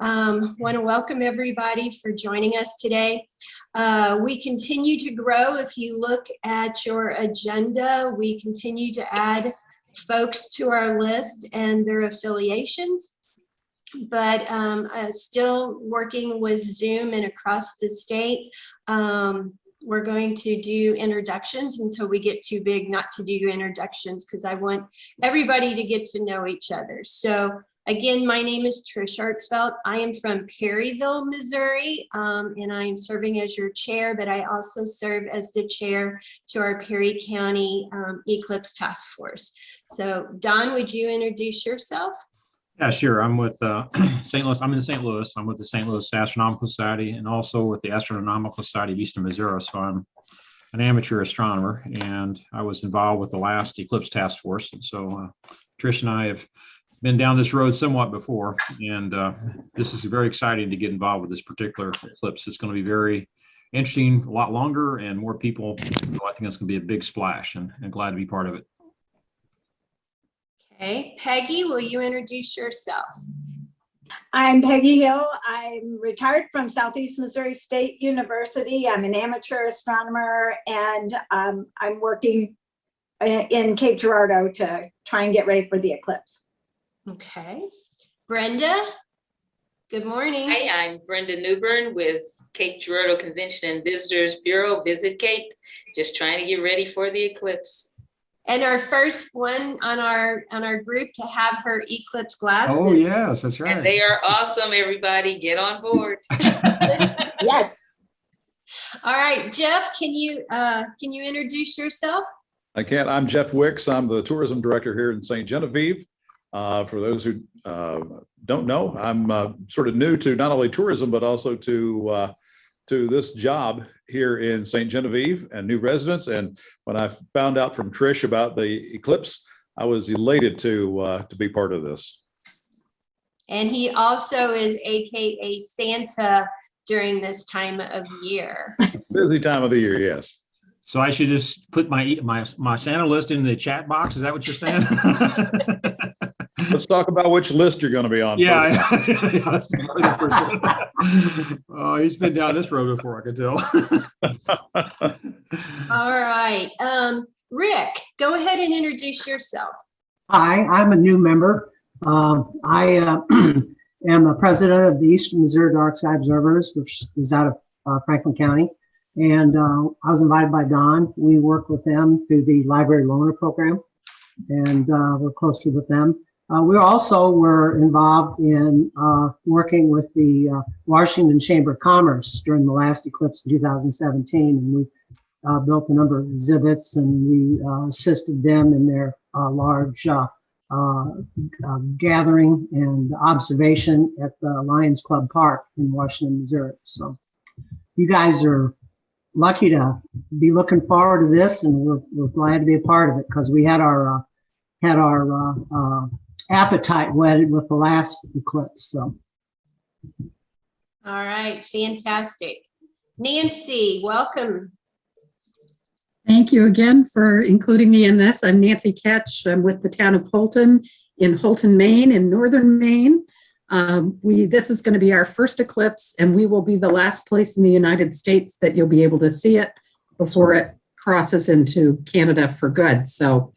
Want to welcome everybody for joining us today. We continue to grow. If you look at your agenda, we continue to add folks to our list and their affiliations, but still working with Zoom and across the state. We're going to do introductions until we get too big not to do introductions, because I want everybody to get to know each other. So again, my name is Trish Artsfeld. I am from Perryville, Missouri, and I am serving as your chair, but I also serve as the chair to our Perry County Eclipse Task Force. So Don, would you introduce yourself? Yeah, sure. I'm with St. Louis. I'm in St. Louis. I'm with the St. Louis Astronomical Society and also with the Astronomical Society of Eastern Missouri. So I'm an amateur astronomer, and I was involved with the last Eclipse Task Force. And so Trish and I have been down this road somewhat before, and this is very exciting to get involved with this particular eclipse. It's going to be very interesting, a lot longer, and more people. So I think it's going to be a big splash, and glad to be part of it. Okay, Peggy, will you introduce yourself? I'm Peggy Hill. I'm retired from Southeast Missouri State University. I'm an amateur astronomer, and I'm working in Cape Girardeau to try and get ready for the eclipse. Okay, Brenda, good morning. Hi, I'm Brenda Newbern with Cape Girardeau Convention and Visitors Bureau, Visit Cape, just trying to get ready for the eclipse. And our first one on our group to have her eclipse glasses. Oh yes, that's right. And they are awesome, everybody. Get on board. Yes. All right, Jeff, can you introduce yourself? I can. I'm Jeff Wicks. I'm the tourism director here in St. Genevieve. For those who don't know, I'm sort of new to not only tourism, but also to this job here in St. Genevieve and new residents. And when I found out from Trish about the eclipse, I was elated to be part of this. And he also is AKA Santa during this time of year. Busy time of the year, yes. So I should just put my Santa list in the chat box. Is that what you're saying? Let's talk about which list you're going to be on. Yeah. Oh, he's been down this road before, I can tell. All right, Rick, go ahead and introduce yourself. Hi, I'm a new member. I am a president of the Eastern Missouri Dark Sky Observers, which is out of Franklin County. And I was invited by Don. We work with them through the Library Loaner Program, and we're closely with them. We also were involved in working with the Washington Chamber of Commerce during the last eclipse in 2017. And we built a number of exhibits, and we assisted them in their large gathering and observation at the Lions Club Park in Washington, Missouri. So you guys are lucky to be looking forward to this, and we're glad to be a part of it, because we had our appetite whetted with the last eclipse. So All right, fantastic. Nancy, welcome. Thank you again for including me in this. I'm Nancy Ketch. I'm with the town of Holton in Holton, Maine, in northern Maine. This is going to be our first eclipse, and we will be the last place in the United States that you'll be able to see it before it crosses into Canada for good. So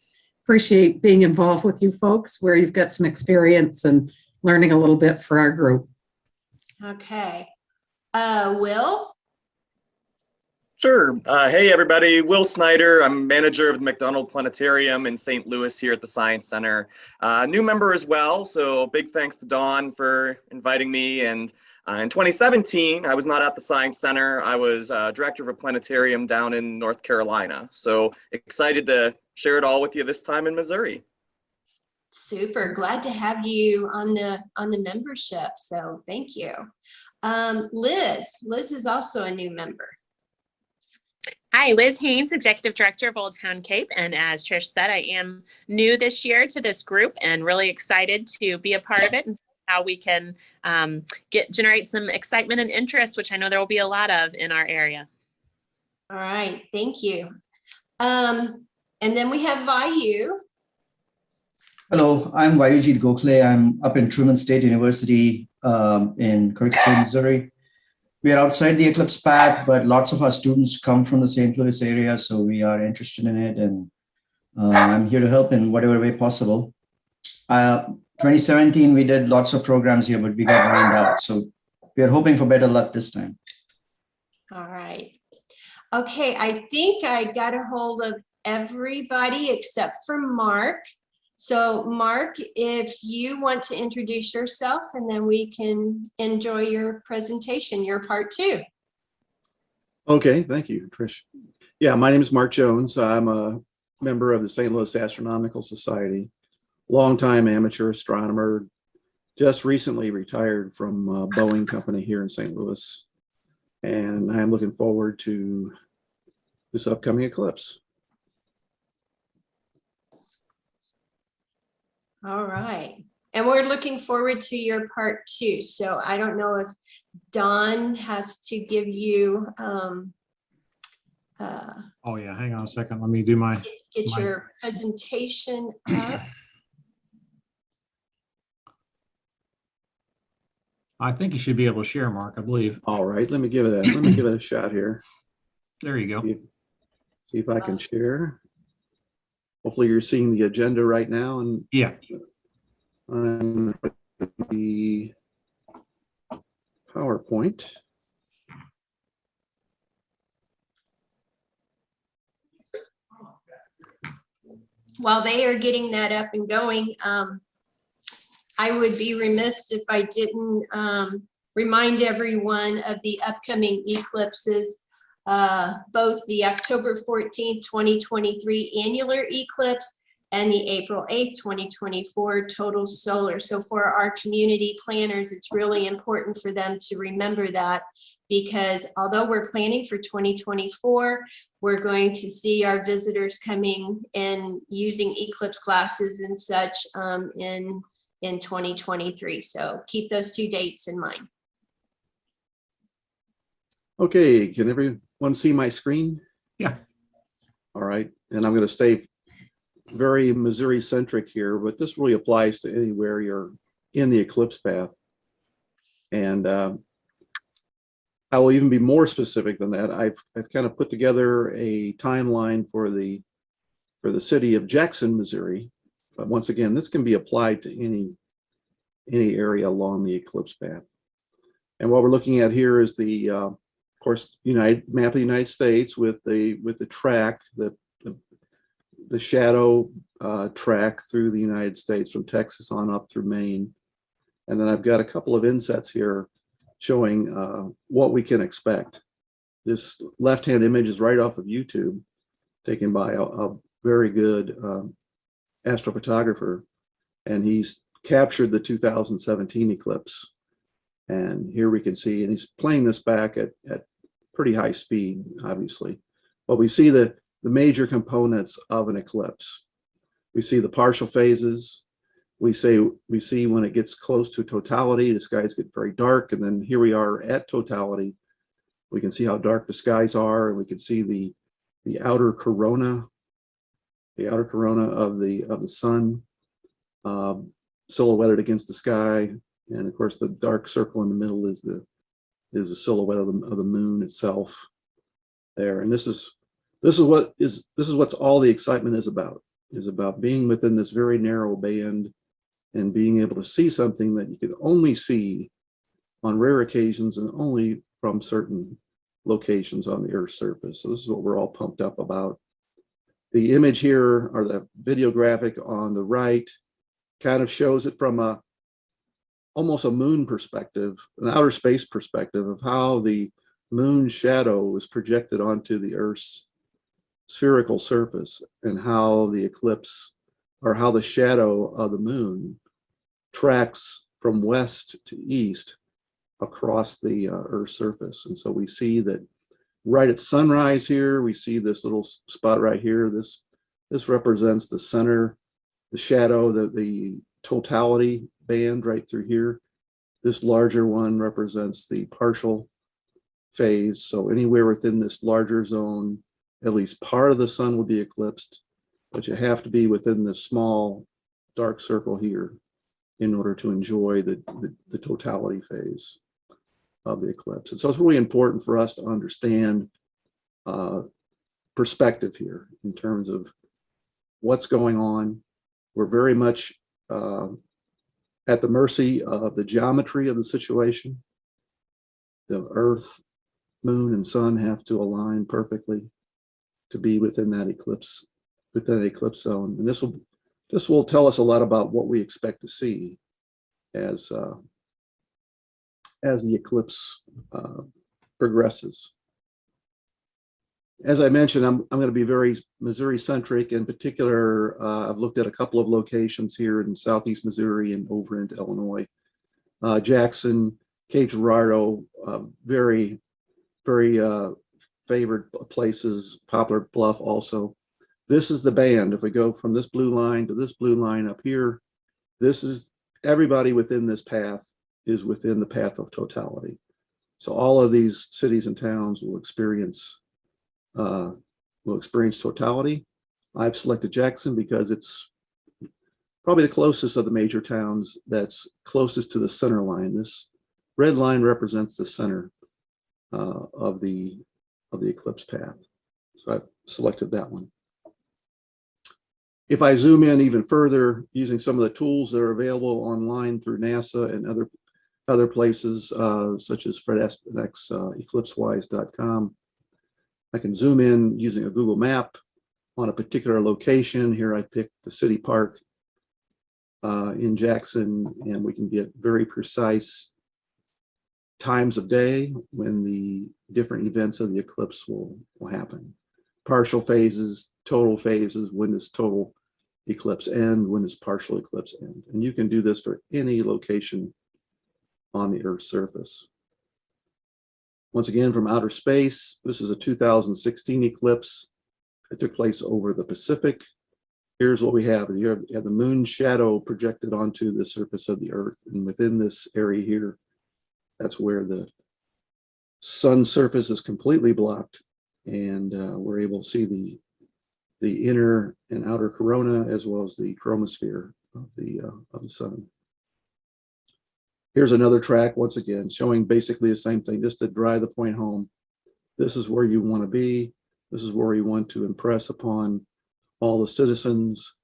appreciate being involved with you folks, where you've got some experience and learning a little bit for our group. Okay, Will? Sure. Hey, everybody. Will Snyder. I'm manager of the McDonald Planetarium in St. Louis here at the Science Center. New member as well, so big thanks to Dawn for inviting me. And in 2017, I was not at the Science Center. I was director of a planetarium down in North Carolina. So excited to share it all with you this time in Missouri. Super, glad to have you on the membership, so thank you. Liz is also a new member. Hi, Liz Haynes, Executive Director of Old Town Cape. And as Trish said, I am new this year to this group and really excited to be a part of it and see how we can generate some excitement and interest, which I know there will be a lot of in our area. All right, thank you. And then we have Vayu. Hello, I'm Vayujit Gokhale. I'm up in Truman State University in Kirksville, Missouri. We are outside the eclipse path, but lots of our students come from the St. Louis area, so we are interested in it, and I'm here to help in whatever way possible. 2017, we did lots of programs here, but we got rained out, so we are hoping for better luck this time. All right. Okay, I think I got a hold of everybody except for Mark. So Mark, if you want to introduce yourself, and then we can enjoy your presentation, your part 2. Okay, thank you, Trish. Yeah, my name is Mark Jones. I'm a member of the St. Louis Astronomical Society, longtime amateur astronomer, just recently retired from Boeing Company here in St. Louis. And I'm looking forward to this upcoming eclipse. All right. And we're looking forward to your part 2. So I don't know if Don has to give you Oh yeah, hang on a second. Let me do my. get your presentation up. I think you should be able to share, Mark, I believe. All right, let me give it a shot here. There you go. See if I can share. Hopefully you're seeing the agenda right now, and yeah, the PowerPoint. While they are getting that up and going, I would be remiss if I didn't remind everyone of the upcoming eclipses, both the October 14th, 2023 annular eclipse and the April 8th, 2024 total solar. So for our community planners, it's really important for them to remember that, because although we're planning for 2024, we're going to see our visitors coming and using eclipse classes and such in 2023. So keep those 2 dates in mind. Okay, can everyone see my screen? Yeah. All right, and I'm going to stay very Missouri centric here, but this really applies to anywhere you're in the eclipse path. And I will even be more specific than that. I've kind of put together a timeline for the city of Jackson, Missouri. But once again, this can be applied to any area along the eclipse path. And what we're looking at here is the, of course, map of the United States with the track, the shadow track through the United States from Texas on up through Maine. And then I've got a couple of insets here showing what we can expect. This left-hand image is right off of YouTube, taken by a very good astrophotographer, and he's captured the 2017 eclipse. And here we can see, and he's playing this back at pretty high speed, obviously. But we see the major components of an eclipse. We see the partial phases. We see when it gets close to totality, the skies get very dark, and then here we are at totality. We can see how dark the skies are, and we can see the outer corona, of the sun, silhouetted against the sky, and of course the dark circle in the middle is the silhouette of the moon itself there. And this is what's all the excitement is about being within this very narrow band and being able to see something that you can only see on rare occasions and only from certain locations on the Earth's surface. So this is what we're all pumped up about. The image here, or the video graphic on the right, kind of shows it from almost a moon perspective, an outer space perspective of how the moon's shadow is projected onto the Earth's spherical surface, and how the eclipse, or how the shadow of the moon tracks from west to east across the Earth's surface. And so we see that right at sunrise here, we see this little spot right here. This represents the center, the shadow, the totality band right through here. This larger one represents the partial phase. So anywhere within this larger zone, at least part of the sun will be eclipsed, but you have to be within this small dark circle here. in order to enjoy the totality phase of the eclipse. And so it's really important for us to understand perspective here in terms of what's going on. We're very much at the mercy of the geometry of the situation. The Earth, Moon, and Sun have to align perfectly to be within that eclipse zone. And this will tell us a lot about what we expect to see as the eclipse progresses. As I mentioned, I'm going to be very Missouri centric. In particular, I've looked at a couple of locations here in Southeast Missouri and over into Illinois. Jackson, Cape Girardeau, very, very favored places, Poplar Bluff also. This is the band. If we go from this blue line to this blue line up here, this is everybody within this path is within the path of totality. So all of these cities and towns will experience totality. I've selected Jackson because it's probably the closest of the major towns that's closest to the center line. This red line represents the center of the eclipse path. So I've selected that one. If I zoom in even further using some of the tools that are available online through NASA and other places, such as FredEx, eclipsewise.com, I can zoom in using a Google map on a particular location. Here I picked the city park in Jackson, and we can get very precise times of day when the different events of the eclipse will happen. Partial phases, total phases, when does total eclipse end, when does partial eclipse end. And you can do this for any location on the Earth's surface. Once again, from outer space, this is a 2016 eclipse. It took place over the Pacific. Here's what we have. You have the moon shadow projected onto the surface of the Earth. And within this area here, that's where the sun's surface is completely blocked. And we're able to see the inner and outer corona, as well as the chromosphere of the sun. Here's another track, once again, showing basically the same thing, just to drive the point home. This is where you want to be. This is where you want to impress upon all the citizens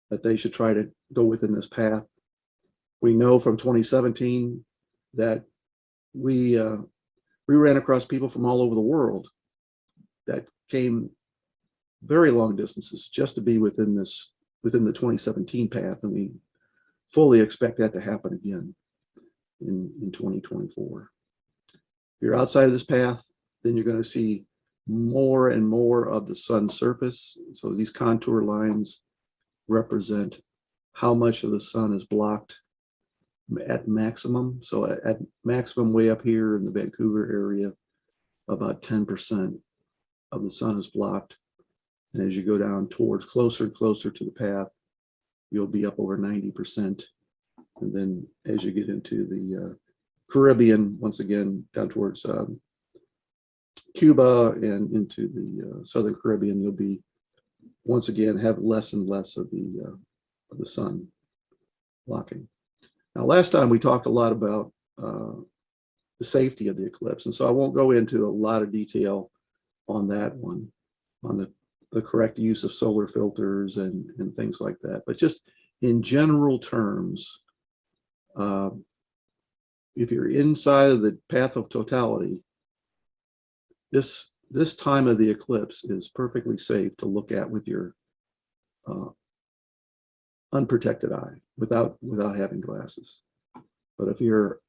that they should try to go within this path. We know from 2017 that we ran across people from all over the world that came very long distances just to be within the 2017 path, and we fully expect that to happen again in 2024. If you're outside of this path, then you're going to see more and more of the sun's surface. So these contour lines represent how much of the sun is blocked at maximum. So at maximum, way up here in the Vancouver area, about 10% of the sun is blocked. And as you go down towards closer to the path, you'll be up over 90%. And then as you get into the Caribbean, once again, down towards Cuba and into the Southern Caribbean, you'll be, once again, have less and less of the sun blocking. Now, last time we talked a lot about the safety of the eclipse. And so I won't go into a lot of detail on that one, on the correct use of solar filters and things like that. But just in general terms, if you're inside of the path of totality, this time of the eclipse is perfectly safe to look at with your unprotected eye without having glasses. But if you're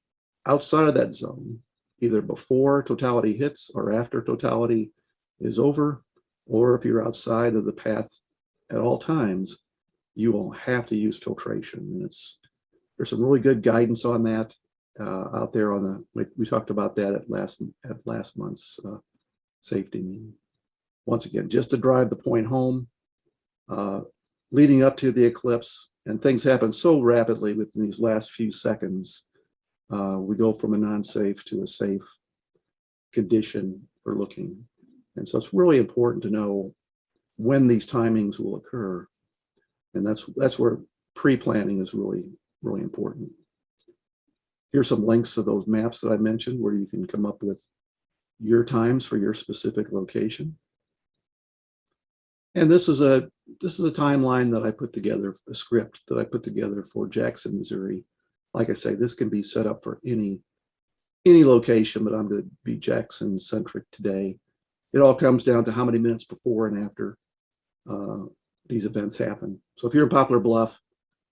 outside of that zone, either before totality hits or after totality is over, or if you're outside of the path at all times, you will have to use filtration. And there's some really good guidance on that out there we talked about that at last month's safety meeting. Once again, just to drive the point home, leading up to the eclipse, and things happen so rapidly within these last few seconds, we go from a non-safe to a safe condition for looking. And so it's really important to know when these timings will occur. And that's where pre-planning is really really important. Here's some links to those maps that I mentioned where you can come up with your times for your specific location. And this is a timeline that I put together, a script that I put together for Jackson, Missouri. Like I say, this can be set up for any location, but I'm going to be Jackson centric today. It all comes down to how many minutes before and after these events happen. So if you're in Poplar Bluff,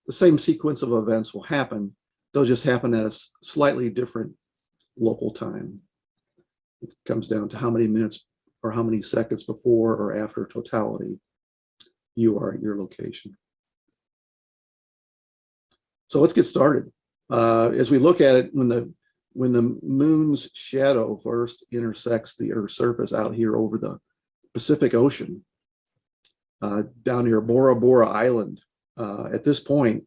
the same sequence of events will happen. They'll just happen at a slightly different local time. It comes down to how many minutes or how many seconds before or after totality you are at your location. So let's get started. As we look at it, when the moon's shadow first intersects the Earth's surface out here over the Pacific Ocean, down near Bora Bora Island, at this point,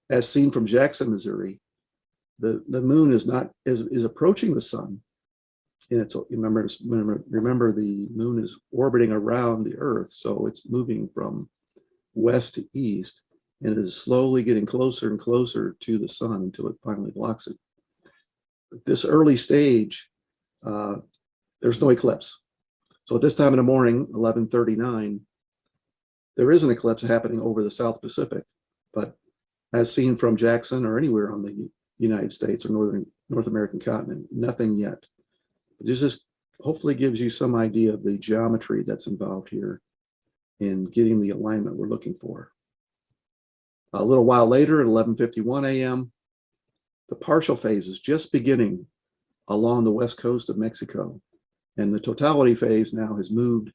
as seen from Jackson, Missouri, the moon is approaching the sun. And it's, remember the moon is orbiting around the Earth, so it's moving from west to east, and it is slowly getting closer and closer to the sun until it finally blocks it. At this early stage, there's no eclipse. So at this time in the morning, 11:39, there is an eclipse happening over the South Pacific, but as seen from Jackson or anywhere on the United States or North American continent, nothing yet. This just hopefully gives you some idea of the geometry that's involved here in getting the alignment we're looking for. A little while later at 11:51 a.m., the partial phase is just beginning along the west coast of Mexico, and the totality phase now has moved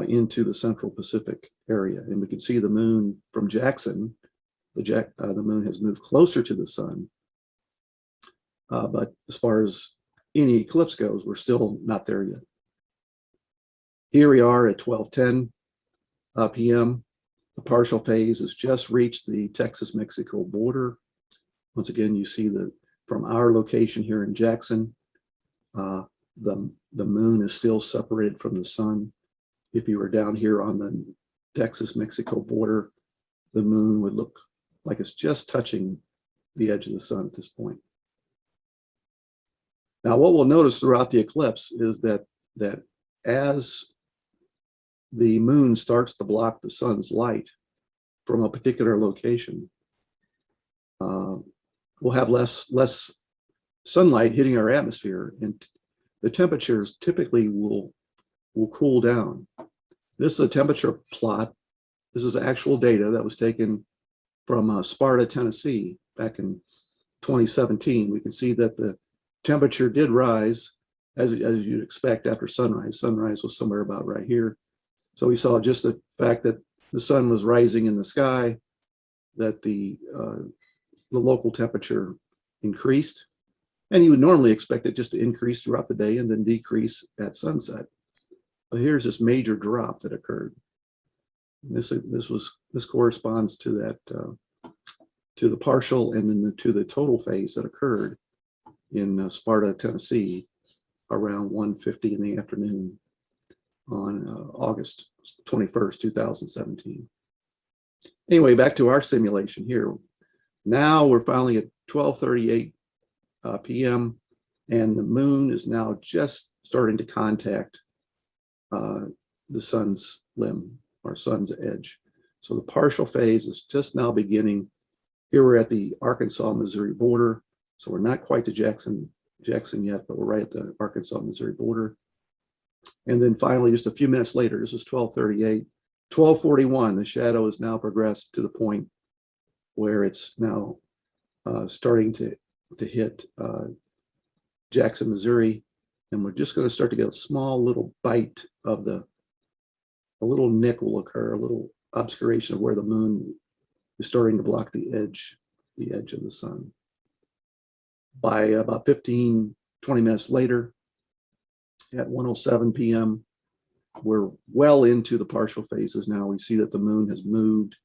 into the Central Pacific area. And we can see the moon from Jackson. The moon has moved closer to the sun, but as far as any eclipse goes, we're still not there yet. Here we are at 12:10 p.m. The partial phase has just reached the Texas-Mexico border. Once again, you see that from our location here in Jackson, the moon is still separated from the sun. If you were down here on the Texas-Mexico border, the moon would look like it's just touching the edge of the sun at this point. Now, what we'll notice throughout the eclipse is that as the moon starts to block the sun's light from a particular location, we'll have less sunlight hitting our atmosphere, and the temperatures typically will cool down. This is a temperature plot. This is actual data that was taken from Sparta, Tennessee, back in 2017. We can see that the temperature did rise as you'd expect after sunrise. Sunrise was somewhere about right here. So we saw just the fact that the sun was rising in the sky, that the local temperature increased. And you would normally expect it just to increase throughout the day and then decrease at sunset. But here's this major drop that occurred. This corresponds to that to the partial and then to the total phase that occurred in Sparta, Tennessee, around 1:50 in the afternoon on August 21st, 2017. Anyway, back to our simulation here. Now we're finally at 12:38 p.m. and the moon is now just starting to contact the sun's limb or sun's edge. So the partial phase is just now beginning. Here we're at the Arkansas-Missouri border. So we're not quite to Jackson yet, but we're right at the Arkansas-Missouri border. And then finally, just a few minutes later, this is 12:38, 12:41, the shadow has now progressed to the point where it's now starting to hit Jackson, Missouri. And we're just going to start to get a small little bite of a little nick will occur, a little obscuration of where the moon is starting to block the edge of the sun. By about 15, 20 minutes later, at 1:07 p.m., we're well into the partial phases now. We see that the moon has moved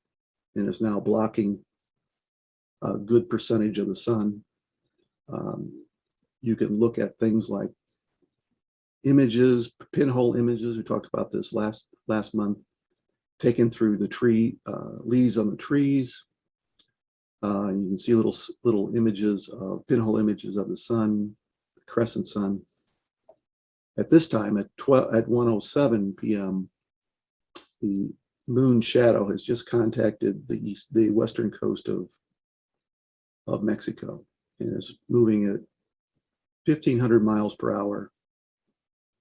and is now blocking a good percentage of the sun. You can look at things like images, pinhole images. We talked about this last month, taken through the tree, leaves on the trees. You can see little images of pinhole images of the sun, crescent sun. At this time, at 1:07 p.m., the moon shadow has just contacted the western coast of Mexico and is moving at 1,500 miles per hour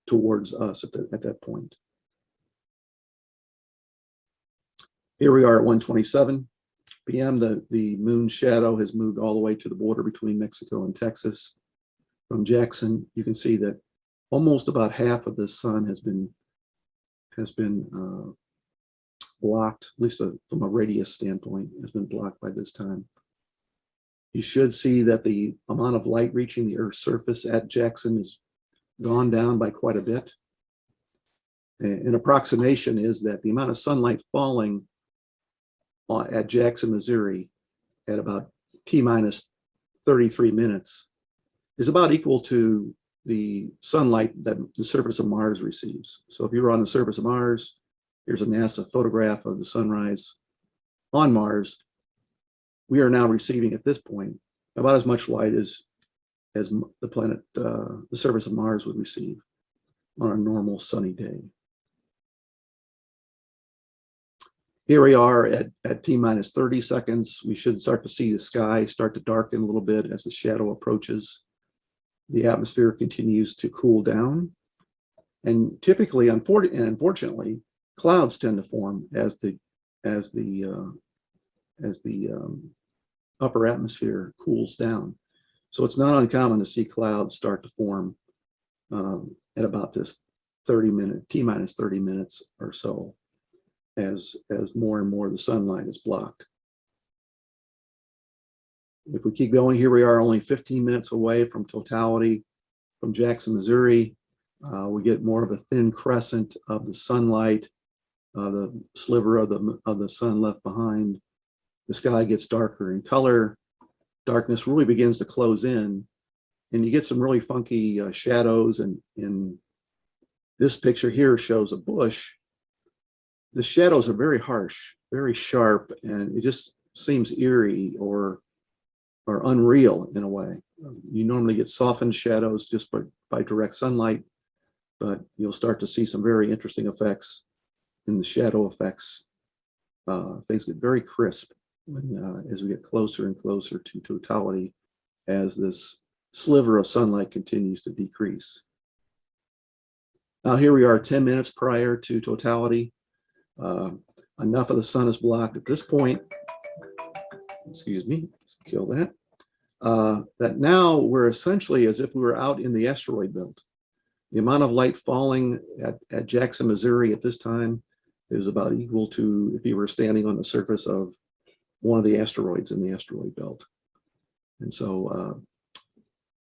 towards us at that point. Here we are at 1:27 p.m. The moon shadow has moved all the way to the border between Mexico and Texas. From Jackson, you can see that almost about half of the sun has been blocked, at least from a radius standpoint, has been blocked by this time. You should see that the amount of light reaching the Earth's surface at Jackson has gone down by quite a bit. An approximation is that the amount of sunlight falling at Jackson, Missouri, at about T-minus 33 minutes is about equal to the sunlight that the surface of Mars receives. So if you were on the surface of Mars, here's a NASA photograph of the sunrise on Mars. We are now receiving at this point about as much light as the planet, the surface of Mars would receive on a normal sunny day. Here we are at T-minus 30 seconds. We should start to see the sky start to darken a little bit as the shadow approaches. The atmosphere continues to cool down. And typically, unfortunately, clouds tend to form as the upper atmosphere cools down. So it's not uncommon to see clouds start to form at about this T-minus 30 minutes or so, as more and more of the sunlight is blocked. If we keep going, here we are only 15 minutes away from totality from Jackson, Missouri. We get more of a thin crescent of the sunlight, the sliver of the sun left behind. The sky gets darker in color. Darkness really begins to close in, and you get some really funky shadows. And in this picture here shows a bush. The shadows are very harsh, very sharp, and it just seems eerie or unreal in a way. You normally get softened shadows just by direct sunlight, but you'll start to see some very interesting effects in the shadow effects. Things get very crisp as we get closer and closer to totality, as this sliver of sunlight continues to decrease. Now here we are 10 minutes prior to totality. Enough of the sun is blocked at this point. Excuse me, let's kill that. That now we're essentially as if we were out in the asteroid belt. The amount of light falling at Jackson, Missouri at this time is about equal to if you were standing on the surface of one of the asteroids in the asteroid belt. And so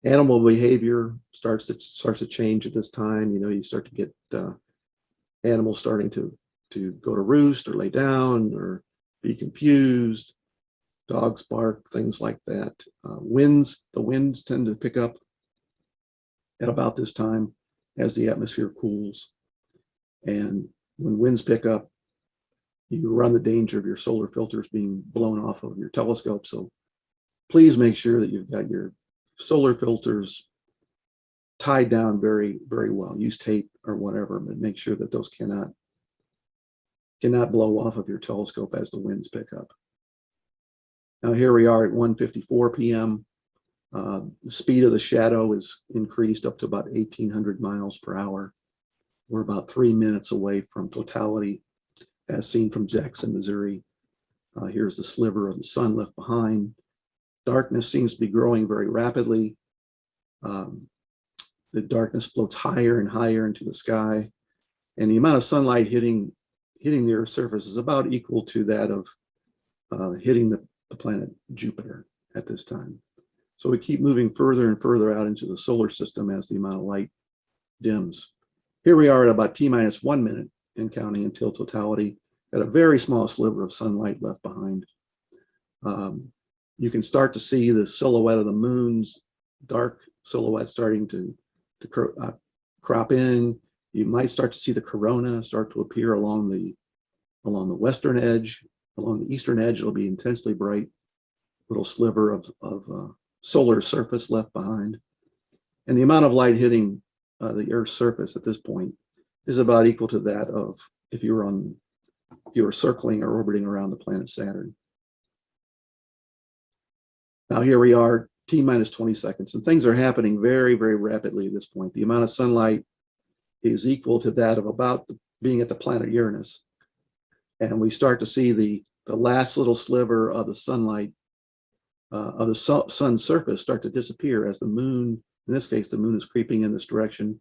animal behavior starts to change at this time. You know, you start to get animals starting to go to roost or lay down or be confused. Dogs bark, things like that. The winds tend to pick up at about this time as the atmosphere cools. And when winds pick up, you run the danger of your solar filters being blown off of your telescope. So please make sure that you've got your solar filters tied down very, very well. Use tape or whatever, but make sure that those cannot blow off of your telescope as the winds pick up. Now here we are at 1:54 p.m. The speed of the shadow is increased up to about 1,800 miles per hour. We're about 3 minutes away from totality as seen from Jackson, Missouri. Here's the sliver of the sun left behind. Darkness seems to be growing very rapidly. The darkness floats higher and higher into the sky, and the amount of sunlight hitting the Earth's surface is about equal to that of hitting the planet Jupiter at this time. So we keep moving further and further out into the solar system as the amount of light dims. Here we are at about T-minus 1 minute and counting until totality at a very small sliver of sunlight left behind. You can start to see the silhouette of the moon's dark silhouette starting to crop in. You might start to see the corona start to appear along the western edge. Along the eastern edge, it'll be intensely bright. little sliver of solar surface left behind. And the amount of light hitting the Earth's surface at this point is about equal to that of if you were circling or orbiting around the planet Saturn. Now here we are, T minus 20 seconds, and things are happening very, very rapidly at this point. The amount of sunlight is equal to that of about being at the planet Uranus. And we start to see the last little sliver of the sunlight of the sun's surface start to disappear as the moon, in this case, the moon is creeping in this direction.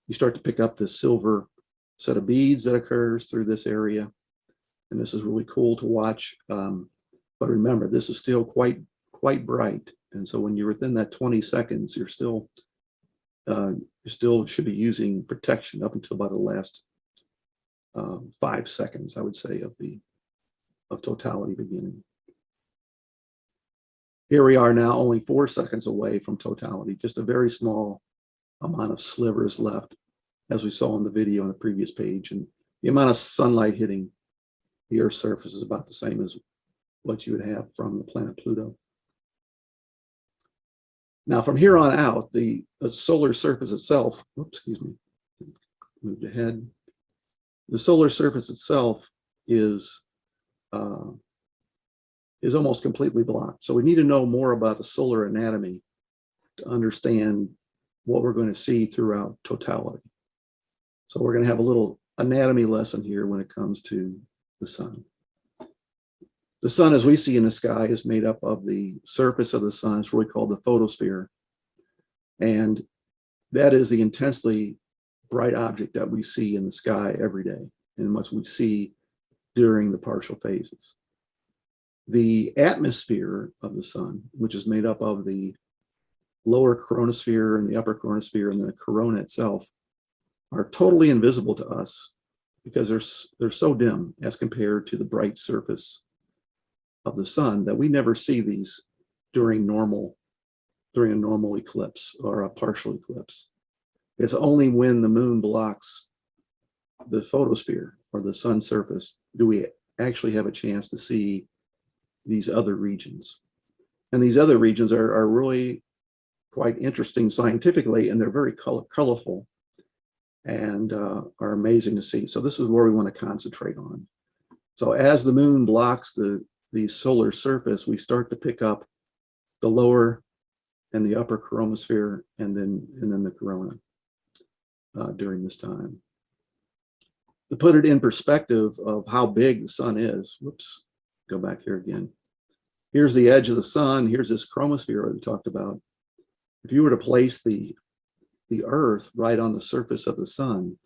You start to pick up this silver set of beads that occurs through this area. And this is really cool to watch. But remember, this is still quite bright. And so when you're within that 20 seconds, you still should be using protection up until about the last 5 seconds, I would say, of totality beginning. Here we are now only 4 seconds away from totality, just a very small amount of slivers left, as we saw in the video on the previous page. And the amount of sunlight hitting the Earth's surface is about the same as what you would have from the planet Pluto. Now, from here on out, the solar surface itself, whoops, excuse me, moved ahead. The solar surface itself is almost completely blocked. So we need to know more about the solar anatomy to understand what we're going to see throughout totality. So we're going to have a little anatomy lesson here when it comes to the sun. The sun, as we see in the sky, is made up of the surface of the sun. It's really called the photosphere. And that is the intensely bright object that we see in the sky every day and what we see during the partial phases. The atmosphere of the sun, which is made up of the lower chromosphere and the upper chromosphere and the corona itself, are totally invisible to us because they're so dim as compared to the bright surface of the sun that we never see these during a normal eclipse or a partial eclipse. It's only when the moon blocks the photosphere or the sun surface do we actually have a chance to see these other regions. And these other regions are really quite interesting scientifically, and they're very colorful and are amazing to see. So this is where we want to concentrate on. So as the moon blocks the solar surface, we start to pick up the lower and the upper chromosphere and then the corona during this time. To put it in perspective of how big the sun is, whoops, go back here again. Here's the edge of the sun. Here's this chromosphere that we talked about. If you were to place the Earth right on the surface of the sun,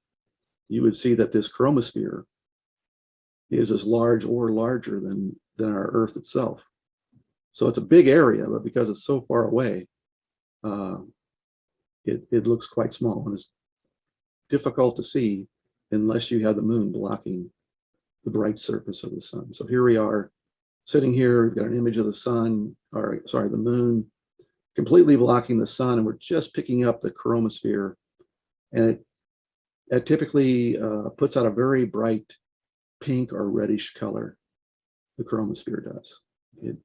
you would see that this chromosphere is as large or larger than our Earth itself. So it's a big area, but because it's so far away, it looks quite small and it's difficult to see unless you have the moon blocking the bright surface of the sun. So here we are sitting here, we've got an image of the sun, or sorry, the moon completely blocking the sun, and we're just picking up the chromosphere. And it typically puts out a very bright pink or reddish color, the chromosphere does. It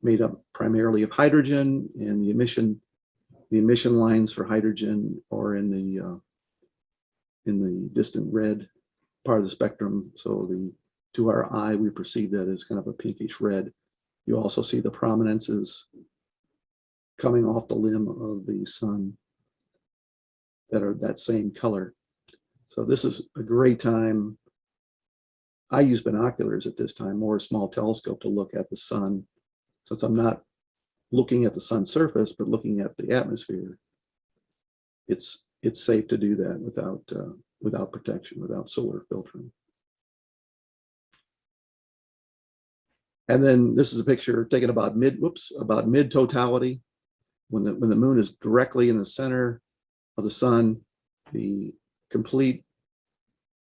made up primarily of hydrogen, and the emission lines for hydrogen are in the distant red part of the spectrum. So to our eye, we perceive that as kind of a pinkish red. You also see the prominences coming off the limb of the sun that are that same color. So this is a great time. I use binoculars at this time, or a small telescope, to look at the sun. Since I'm not looking at the sun's surface, but looking at the atmosphere, it's safe to do that without protection, without solar filtering. And then this is a picture taken about mid totality, when the moon is directly in the center of the sun. The complete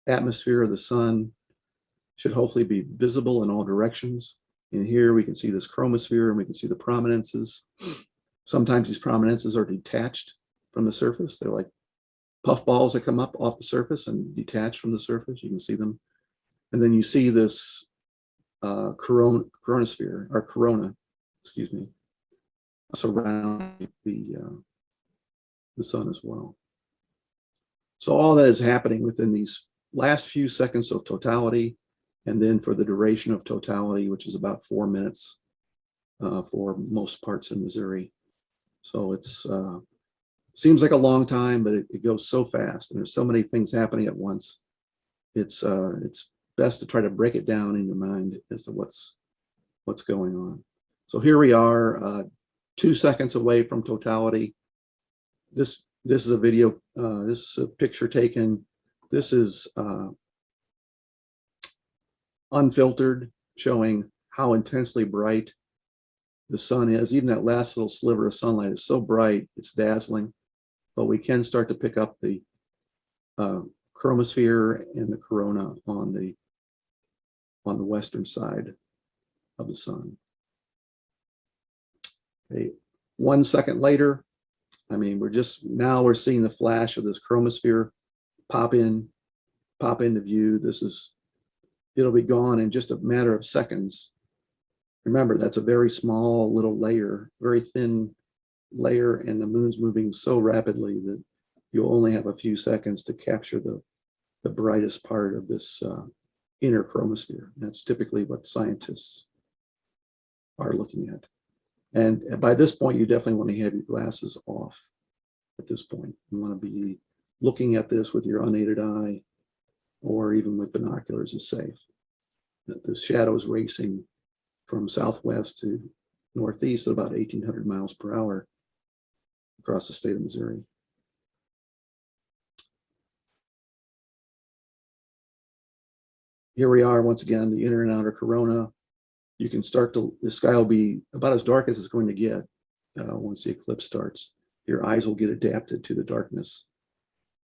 atmosphere of the sun should hopefully be visible in all directions. And here we can see this chromosphere, and we can see the prominences. Sometimes these prominences are detached from the surface. They're like puffballs that come up off the surface and detach from the surface. You can see them. And then you see this chronosphere or corona excuse me, surround the sun as well. So all that is happening within these last few seconds of totality, and then for the duration of totality, which is about 4 minutes for most parts in Missouri. So it's seems like a long time, but it goes so fast, and there's so many things happening at once. It's best to try to break it down in your mind as to what's going on. So here we are, 2 seconds away from totality. This is a video. This is a picture taken. This is unfiltered, showing how intensely bright the sun is. Even that last little sliver of sunlight is so bright, it's dazzling. But we can start to pick up the chromosphere and the corona on the western side of the sun. Okay, 1 second later, I mean, we're seeing the flash of this chromosphere pop into view. It'll be gone in just a matter of seconds. Remember, that's a very small little layer, very thin layer, and the moon's moving so rapidly that you'll only have a few seconds to capture the brightest part of this inner chromosphere. That's typically what scientists are looking at. And by this point, you definitely want to have your glasses off at this point. You want to be looking at this with your unaided eye, or even with binoculars is safe. The shadow is racing from southwest to northeast at about 1,800 miles per hour across the state of Missouri. Here we are once again, the inner and outer corona. You can the sky will be about as dark as it's going to get once the eclipse starts. Your eyes will get adapted to the darkness,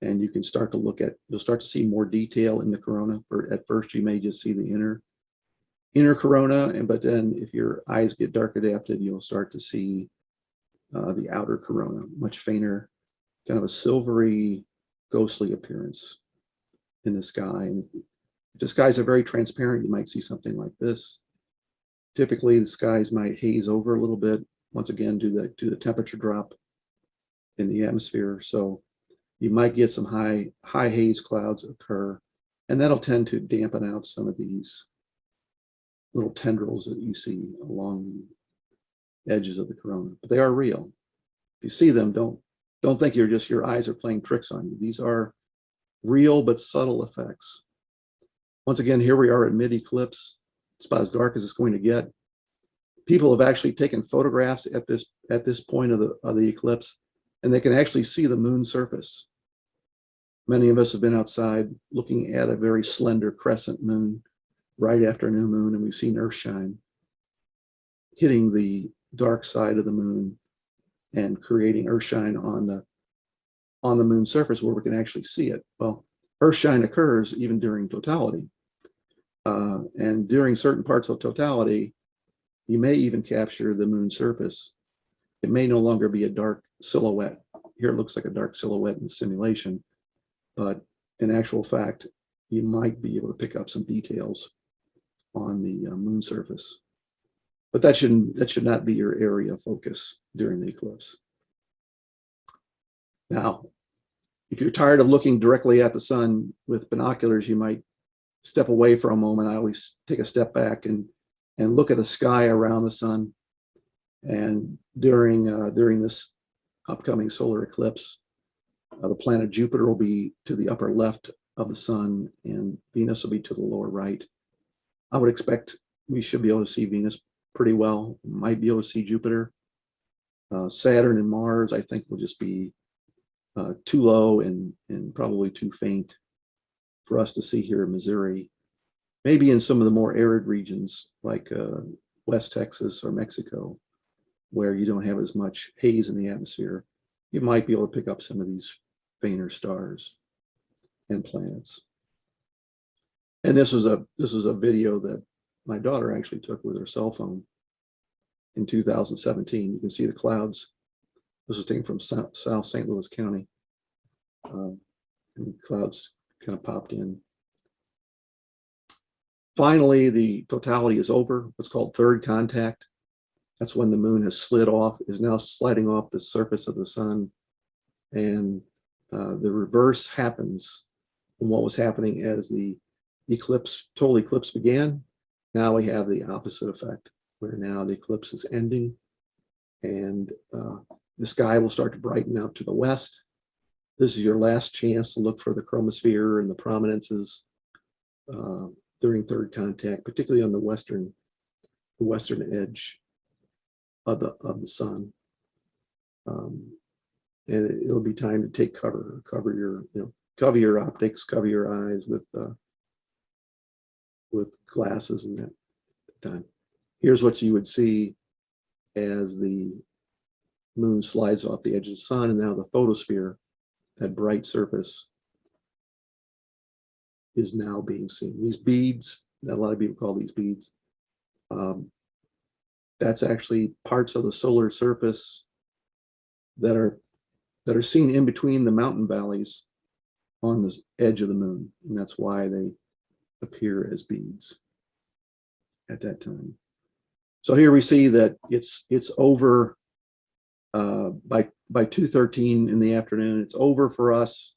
and you can start to you'll start to see more detail in the corona. At first, you may just see the inner corona, but then if your eyes get dark adapted, you'll start to see the outer corona, much fainter, kind of a silvery, ghostly appearance in the sky. And if the skies are very transparent, you might see something like this. Typically, the skies might haze over a little bit, once again, due to the temperature drop in the atmosphere. So you might get some high haze clouds occur, and that'll tend to dampen out some of these little tendrils that you see along the edges of the corona. But they are real. If you see them, don't think your eyes are playing tricks on you. These are real but subtle effects. Once again, here we are at mid-eclipse. It's about as dark as it's going to get. People have actually taken photographs at this point of the eclipse, and they can actually see the moon surface. Many of us have been outside looking at a very slender crescent moon right after new moon, and we've seen Earthshine hitting the dark side of the moon and creating Earthshine on the moon surface where we can actually see it. Well, Earthshine occurs even during totality. And during certain parts of totality, you may even capture the moon surface. It may no longer be a dark silhouette. Here it looks like a dark silhouette in the simulation, but in actual fact, you might be able to pick up some details on the moon surface. But that should not be your area of focus during the eclipse. Now, if you're tired of looking directly at the sun with binoculars, you might step away for a moment. I always take a step back and look at the sky around the sun. And during this upcoming solar eclipse, the planet Jupiter will be to the upper left of the sun, and Venus will be to the lower right. I would expect we should be able to see Venus pretty well. Might be able to see Jupiter. Saturn and Mars, I think, will just be too low and probably too faint for us to see here in Missouri. Maybe in some of the more arid regions like West Texas or Mexico, where you don't have as much haze in the atmosphere, you might be able to pick up some of these fainter stars and planets. And this was a video that my daughter actually took with her cell phone in 2017. You can see the clouds. This was taken from South St. Louis County. And clouds kind of popped in. Finally, the totality is over, what's called third contact. That's when the moon has slid off, is now sliding off the surface of the sun. And the reverse happens from what was happening as the total eclipse began. Now we have the opposite effect, where now the eclipse is ending and the sky will start to brighten out to the west. This is your last chance to look for the chromosphere and the prominences during third contact, particularly on the western edge of the sun. And it'll be time to take cover your optics, cover your eyes with glasses and that time. Here's what you would see as the moon slides off the edge of the sun, and now the photosphere, that bright surface, is now being seen. These beads, that a lot of people call these beads, that's actually parts of the solar surface that are seen in between the mountain valleys on the edge of the moon, and that's why they appear as beads at that time. So here we see that it's over by 2:13 in the afternoon. It's over for us.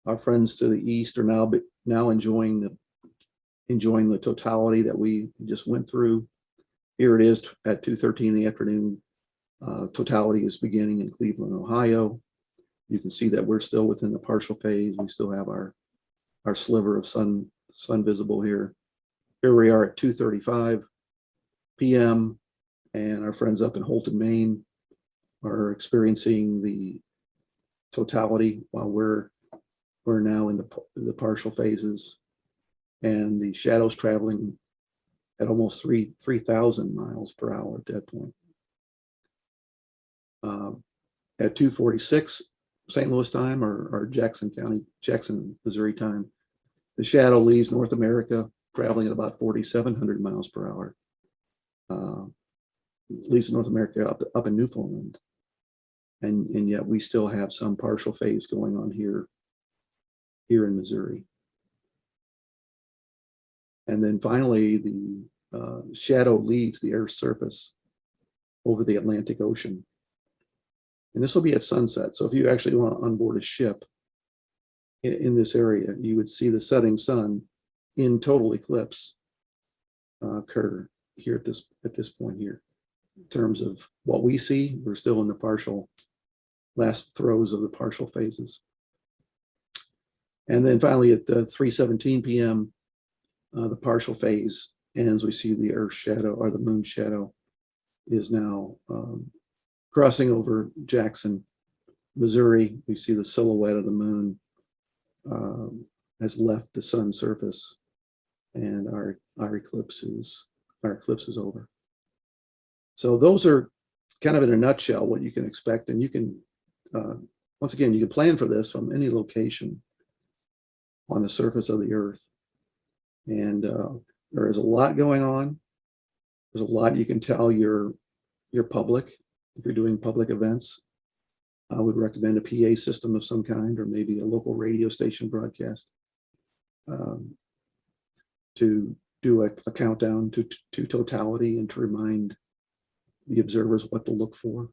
Our friends to the east are now enjoying the totality that we just went through. Here it is at 2:13 in the afternoon. Totality is beginning in Cleveland, Ohio. You can see that we're still within the partial phase. We still have our sliver of sun visible here. Here we are at 2:35 p.m. and our friends up in Holton, Maine are experiencing the totality while we're now in the partial phases, and the shadows traveling at almost 3,000 miles per hour at that point. At 2:46 St. Louis time or Jackson, Missouri time, the shadow leaves North America traveling at about 4,700 miles per hour. Leaves North America up in Newfoundland. And yet we still have some partial phase going on here in Missouri. And then finally, the shadow leaves the Earth's surface over the Atlantic Ocean. And this will be at sunset. So if you actually want to onboard a ship in this area, you would see the setting sun in total eclipse occur here at this point here. In terms of what we see, we're still in the last throes of the partial phases. And then finally at 3:17 p.m., the partial phase ends. We see the Earth shadow, or the moon shadow, is now crossing over Jackson, Missouri. We see the silhouette of the moon has left the sun's surface, and our eclipse is over. So those are kind of in a nutshell what you can expect, and you can once again, you can plan for this from any location on the surface of the Earth. And there is a lot going on. There's a lot you can tell your public. If you're doing public events, I would recommend a PA system of some kind, or maybe a local radio station broadcast to do a countdown to totality and to remind the observers what to look for.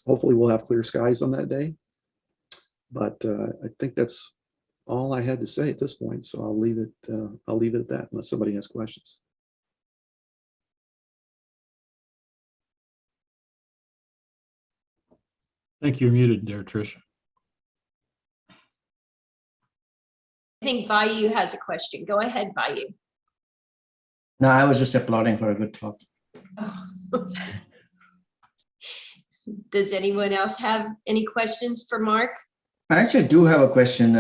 Hopefully we'll have clear skies on that day, but I think that's all I had to say at this point. So I'll leave it at that unless somebody has questions. I think you're muted there, Trish. I think Vayu has a question. Go ahead, Vayu. No, I was just applauding for a good talk. Does anyone else have any questions for Mark? I actually do have a question.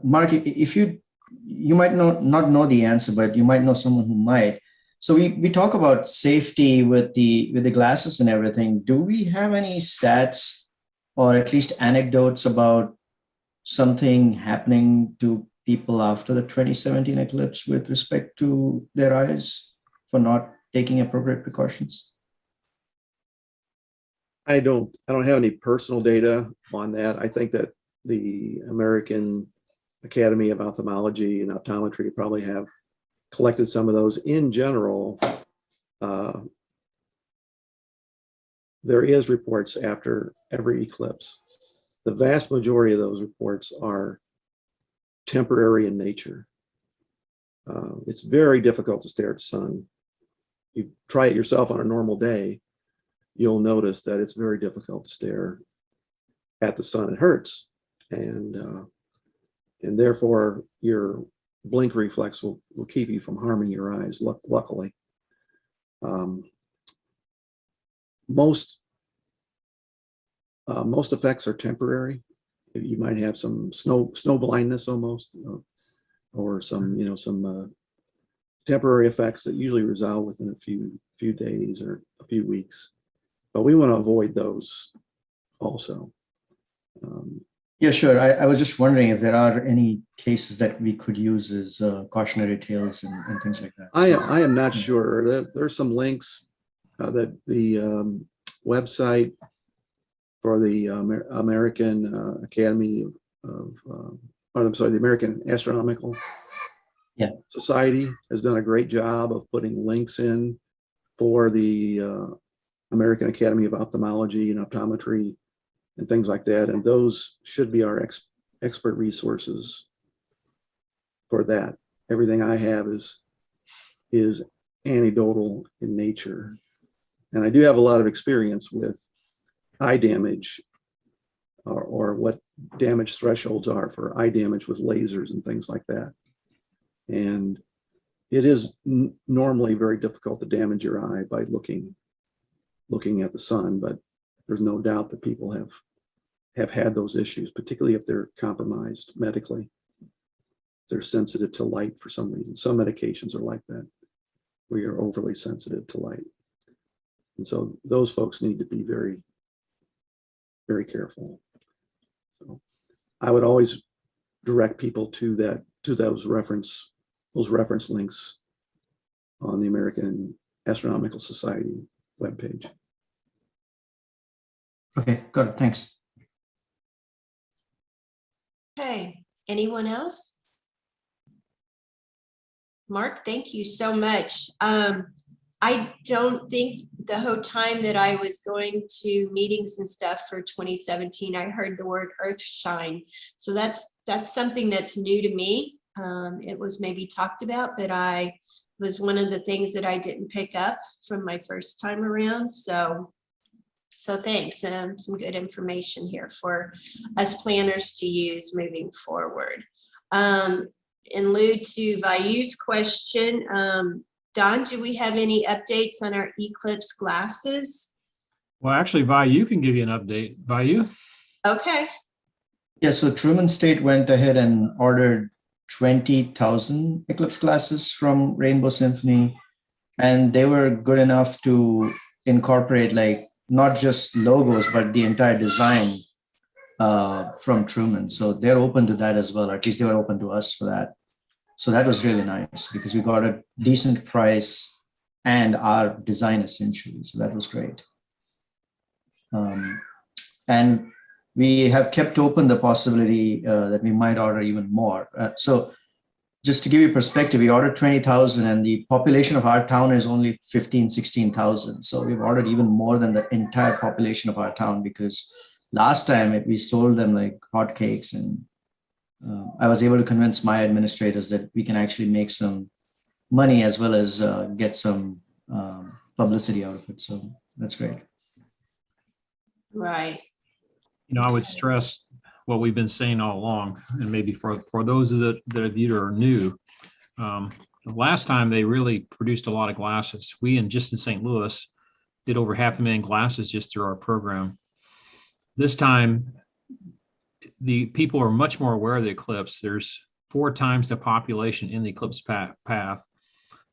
Mark, if you might not know the answer, but you might know someone who might. So we talk about safety with the glasses and everything. Do we have any stats or at least anecdotes about something happening to people after the 2017 eclipse with respect to their eyes for not taking appropriate precautions? I don't have any personal data on that. I think that the American Academy of Ophthalmology and Optometry probably have collected some of those. In general, there is reports after every eclipse. The vast majority of those reports are temporary in nature. It's very difficult to stare at the sun. You try it yourself on a normal day, you'll notice that it's very difficult to stare at the sun. It hurts, and therefore your blink reflex will keep you from harming your eyes. Luckily, most effects are temporary. You might have some snow blindness almost, or some some temporary effects that usually resolve within a few days or a few weeks. But we want to avoid those also. Yeah, sure. I was just wondering if there are any cases that we could use as cautionary tales and things like that. I am not sure. There's some links that the website for the American Academy of, I'm sorry, the American Astronomical Society has done a great job of putting links in for the American Academy of Ophthalmology and Optometry and things like that. And those should be our expert resources for that. Everything I have is anecdotal in nature. And I do have a lot of experience with eye damage or what damage thresholds are for eye damage with lasers and things like that. And it is normally very difficult to damage your eye by looking at the sun, but there's no doubt that people have had those issues, particularly if they're compromised medically. They're sensitive to light for some reason. Some medications are like that, where you're overly sensitive to light. And so those folks need to be very, very careful. So I would always direct people to those reference links on the American Astronomical Society webpage. Okay, got it. Thanks. Okay, anyone else? Mark, thank you so much. I don't think the whole time that I was going to meetings and stuff for 2017, I heard the word earthshine. So that's something that's new to me. It was maybe talked about, but I was one of the things that I didn't pick up from my first time around. So thanks. Some good information here for us planners to use moving forward. In lieu to Vayu's question, Don, do we have any updates on our Eclipse glasses? Well, actually, Vayu can give you an update. Vayu? Okay. Yeah, so Truman State went ahead and ordered 20,000 Eclipse glasses from Rainbow Symphony, and they were good enough to incorporate like not just logos, but the entire design from Truman. So they're open to that as well, or at least they were open to us for that. So that was really nice because we got a decent price and our design essentially. So that was great. And we have kept open the possibility that we might order even more. So just to give you perspective, we ordered 20,000 and the population of our town is only 15, 16,000. So we've ordered even more than the entire population of our town because last time we sold them like hotcakes, and I was able to convince my administrators that we can actually make some money as well as get some publicity out of it. So that's great. Right. You know, I would stress what we've been saying all along, and maybe for those that of you that are new, the last time they really produced a lot of glasses. We just in St. Louis did over 500,000 glasses just through our program. This time, the people are much more aware of the eclipse. There's 4 times the population in the eclipse path.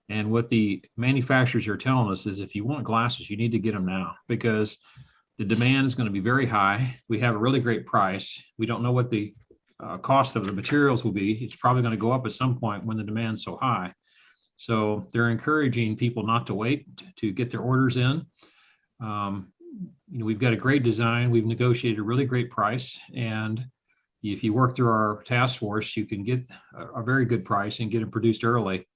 And what the manufacturers are telling us is if you want glasses, you need to get them now because the demand is going to be very high. We have a really great price. We don't know what the cost of the materials will be. It's probably going to go up at some point when the demand's so high. So they're encouraging people not to wait to get their orders in. You know, we've got a great design. We've negotiated a really great price. And if you work through our task force, you can get a very good price and get it produced early.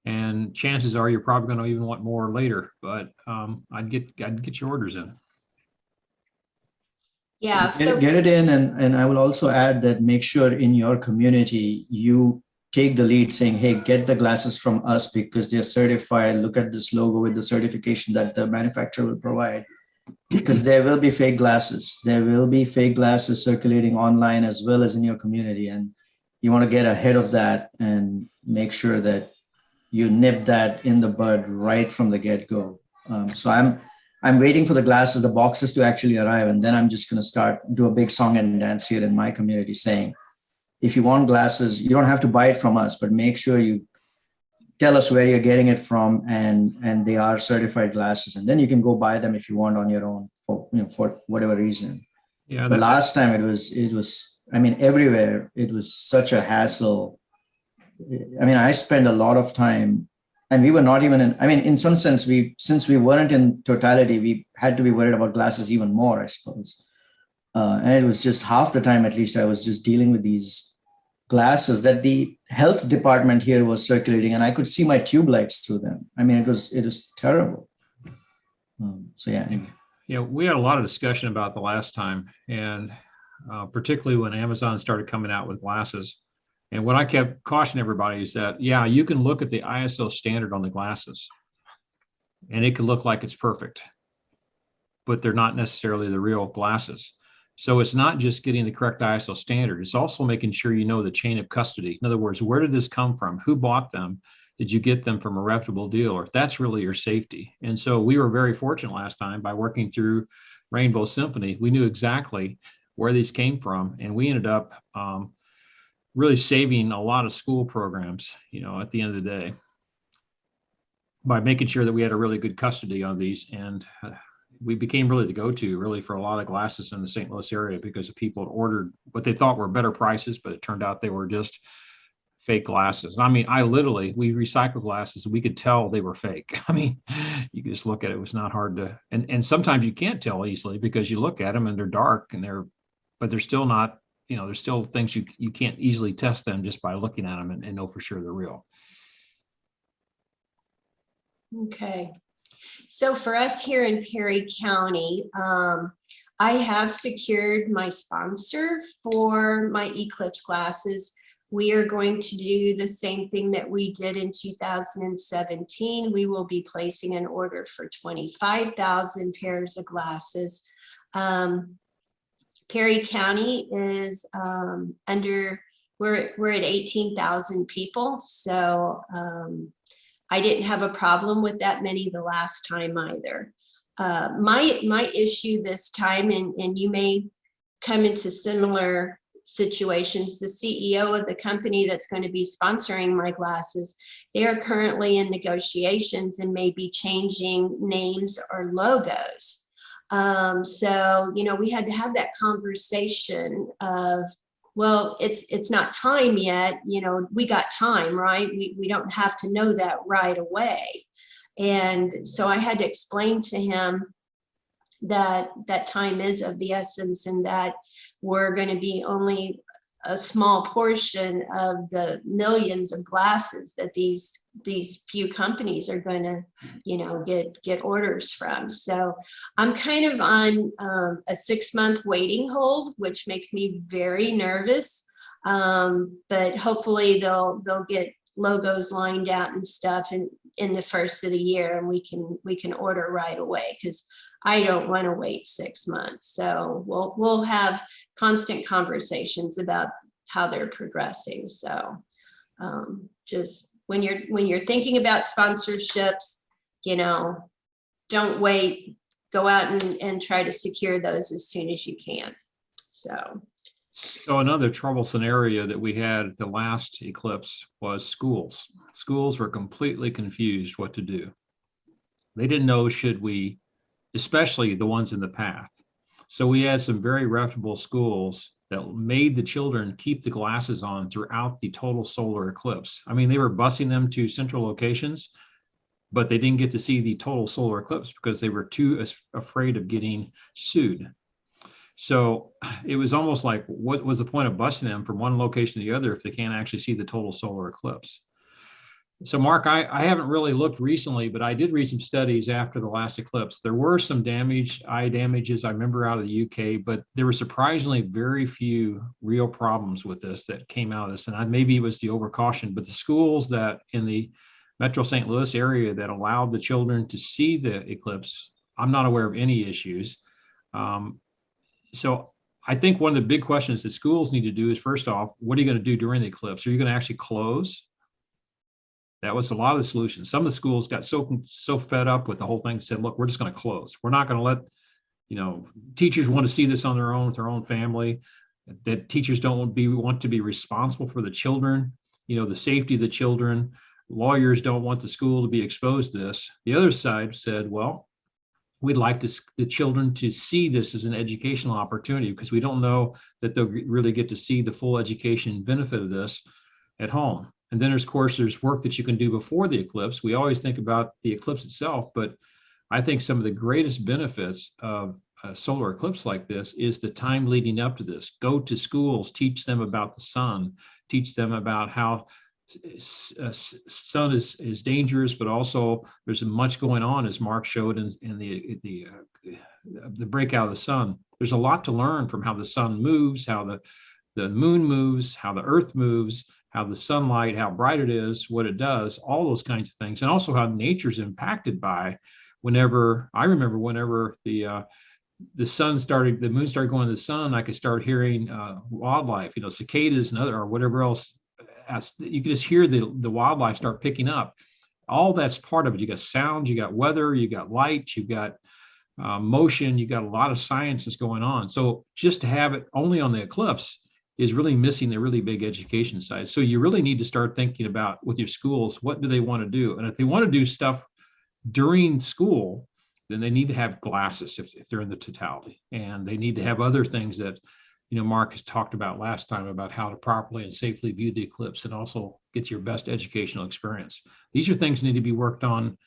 And chances are you're probably going to even want more later, but I'd get your orders in. Yeah, so Get it in, and I will also add that make sure in your community you take the lead saying, hey, get the glasses from us because they're certified. Look at this logo with the certification that the manufacturer will provide. Because there will be fake glasses. There will be fake glasses circulating online as well as in your community. And you want to get ahead of that and make sure that you nip that in the bud right from the get-go. So I'm waiting for the glasses, the boxes to actually arrive. And then I'm just going to do a big song and dance here in my community saying, if you want glasses, you don't have to buy it from us, but make sure you tell us where you're getting it from and they are certified glasses. And then you can go buy them if you want on your own for whatever reason. Yeah. But last time it was, I mean, everywhere, it was such a hassle. I mean, I spent a lot of time and we were not even in some sense, since we weren't in totality, we had to be worried about glasses even more, I suppose. And it was just half the time, at least, I was just dealing with these glasses that the health department here was circulating, and I could see my tube lights through them. I mean, it was terrible. So yeah. Anyway. Yeah, we had a lot of discussion about the last time, and particularly when Amazon started coming out with glasses. And what I kept cautioning everybody is that, yeah, you can look at the ISO standard on the glasses, and it can look like it's perfect, but they're not necessarily the real glasses. So it's not just getting the correct ISO standard. It's also making sure you know the chain of custody. In other words, where did this come from? Who bought them? Did you get them from a reputable dealer? That's really your safety. And so we were very fortunate last time by working through Rainbow Symphony. We knew exactly where these came from, and we ended up really saving a lot of school programs, at the end of the day, by making sure that we had a really good custody on these. And we became really the go-to really for a lot of glasses in the St. Louis area because people had ordered what they thought were better prices, but it turned out they were just fake glasses. I mean, we recycled glasses. We could tell they were fake. I mean, you could just look at it. It was not hard to, and sometimes you can't tell easily because you look at them and they're dark but they're still not, there's still things you can't easily test them just by looking at them and know for sure they're real. Okay. So for us here in Perry County, I have secured my sponsor for my Eclipse glasses. We are going to do the same thing that we did in 2017. We will be placing an order for 25,000 pairs of glasses. Perry County is we're at 18,000 people. So I didn't have a problem with that many the last time either. My issue this time, and you may come into similar situations, the CEO of the company that's going to be sponsoring my glasses, they are currently in negotiations and may be changing names or logos. So, we had to have that conversation of, well, it's not time yet, we got time, right? We don't have to know that right away. And so I had to explain to him that time is of the essence and that we're going to be only a small portion of the millions of glasses that these few companies are going to, get orders from. So I'm kind of on a 6-month waiting hold, which makes me very nervous. But hopefully they'll get logos lined out and stuff in the first of the year, and we can order right away, because I don't want to wait 6 months. So we'll have constant conversations about how they're progressing. So just when you're thinking about sponsorships, don't wait, go out and try to secure those as soon as you can. So another troublesome area that we had at the last eclipse was schools. Schools were completely confused what to do. They didn't know, should we, especially the ones in the path. So we had some very reputable schools that made the children keep the glasses on throughout the total solar eclipse. I mean, they were busing them to central locations, but they didn't get to see the total solar eclipse because they were too afraid of getting sued. So it was almost like, what was the point of busing them from one location to the other if they can't actually see the total solar eclipse? So Mark, I haven't really looked recently, but I did read some studies after the last eclipse. There were some eye damages, I remember, out of the UK, but there were surprisingly very few real problems with this that came out of this. And maybe it was the overcaution, but the schools that in the Metro St. Louis area that allowed the children to see the eclipse, I'm not aware of any issues. So I think one of the big questions that schools need to do is, first off, what are you going to do during the eclipse? Are you going to actually close? That was a lot of the solutions. Some of the schools got so fed up with the whole thing, said, look, we're just going to close. We're not going to let, teachers want to see this on their own with their own family, that teachers don't want to be responsible for the children, the safety of the children. Lawyers don't want the school to be exposed to this. The other side said, well, we'd like the children to see this as an educational opportunity, because we don't know that they'll really get to see the full education benefit of this at home. And then, of course, there's work that you can do before the eclipse. We always think about the eclipse itself, but I think some of the greatest benefits of a solar eclipse like this is the time leading up to this. Go to schools, teach them about the sun, teach them about how sun is dangerous, but also there's much going on, as Mark showed in the breakout of the sun. There's a lot to learn from how the sun moves, how the moon moves, how the earth moves, how the sunlight, how bright it is, what it does, all those kinds of things. And also how nature's impacted by whenever the sun started, the moon started going to the sun, I could start hearing wildlife, cicadas and or whatever else. You can just hear the wildlife start picking up. All that's part of it. You got sound, you got weather, you got light, you got motion, you got a lot of science that's going on. So just to have it only on the eclipse is really missing the really big education side. So you really need to start thinking about, with your schools, what do they want to do? And if they want to do stuff during school, then they need to have glasses if they're in the totality. And they need to have other things that, Mark has talked about last time about how to properly and safely view the eclipse and also get your best educational experience. These are things that need to be worked on,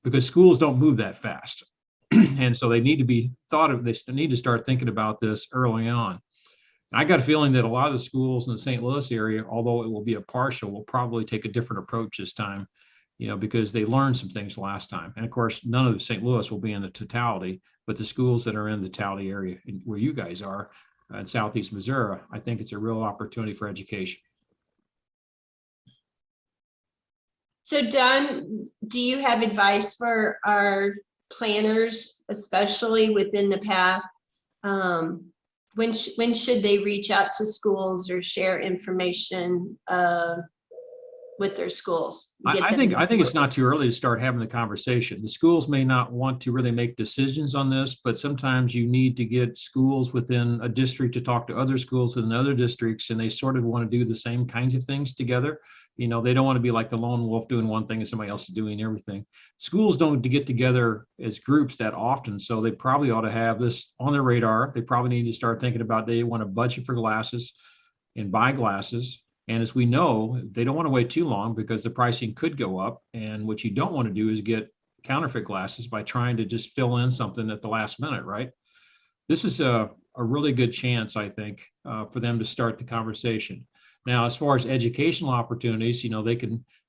because schools don't move that fast. And so they need to be they need to start thinking about this early on. I got a feeling that a lot of the schools in the St. Louis area, although it will be a partial, will probably take a different approach this time, because they learned some things last time. And of course, none of the St. Louis will be in the totality, but the schools that are in the totality area where you guys are in Southeast Missouri, I think it's a real opportunity for education. So Don, do you have advice for our planners, especially within the path? When should they reach out to schools or share information with their schools? I think it's not too early to start having the conversation. The schools may not want to really make decisions on this, but sometimes you need to get schools within a district to talk to other schools within other districts, and they sort of want to do the same kinds of things together. They don't want to be like the lone wolf doing one thing and somebody else is doing everything. Schools don't get together as groups that often, so they probably ought to have this on their radar. They probably need to start thinking about, they want to budget for glasses and buy glasses. And as we know, they don't want to wait too long, because the pricing could go up. And what you don't want to do is get counterfeit glasses by trying to just fill in something at the last minute, right? This is a really good chance, I think, for them to start the conversation. Now, as far as educational opportunities,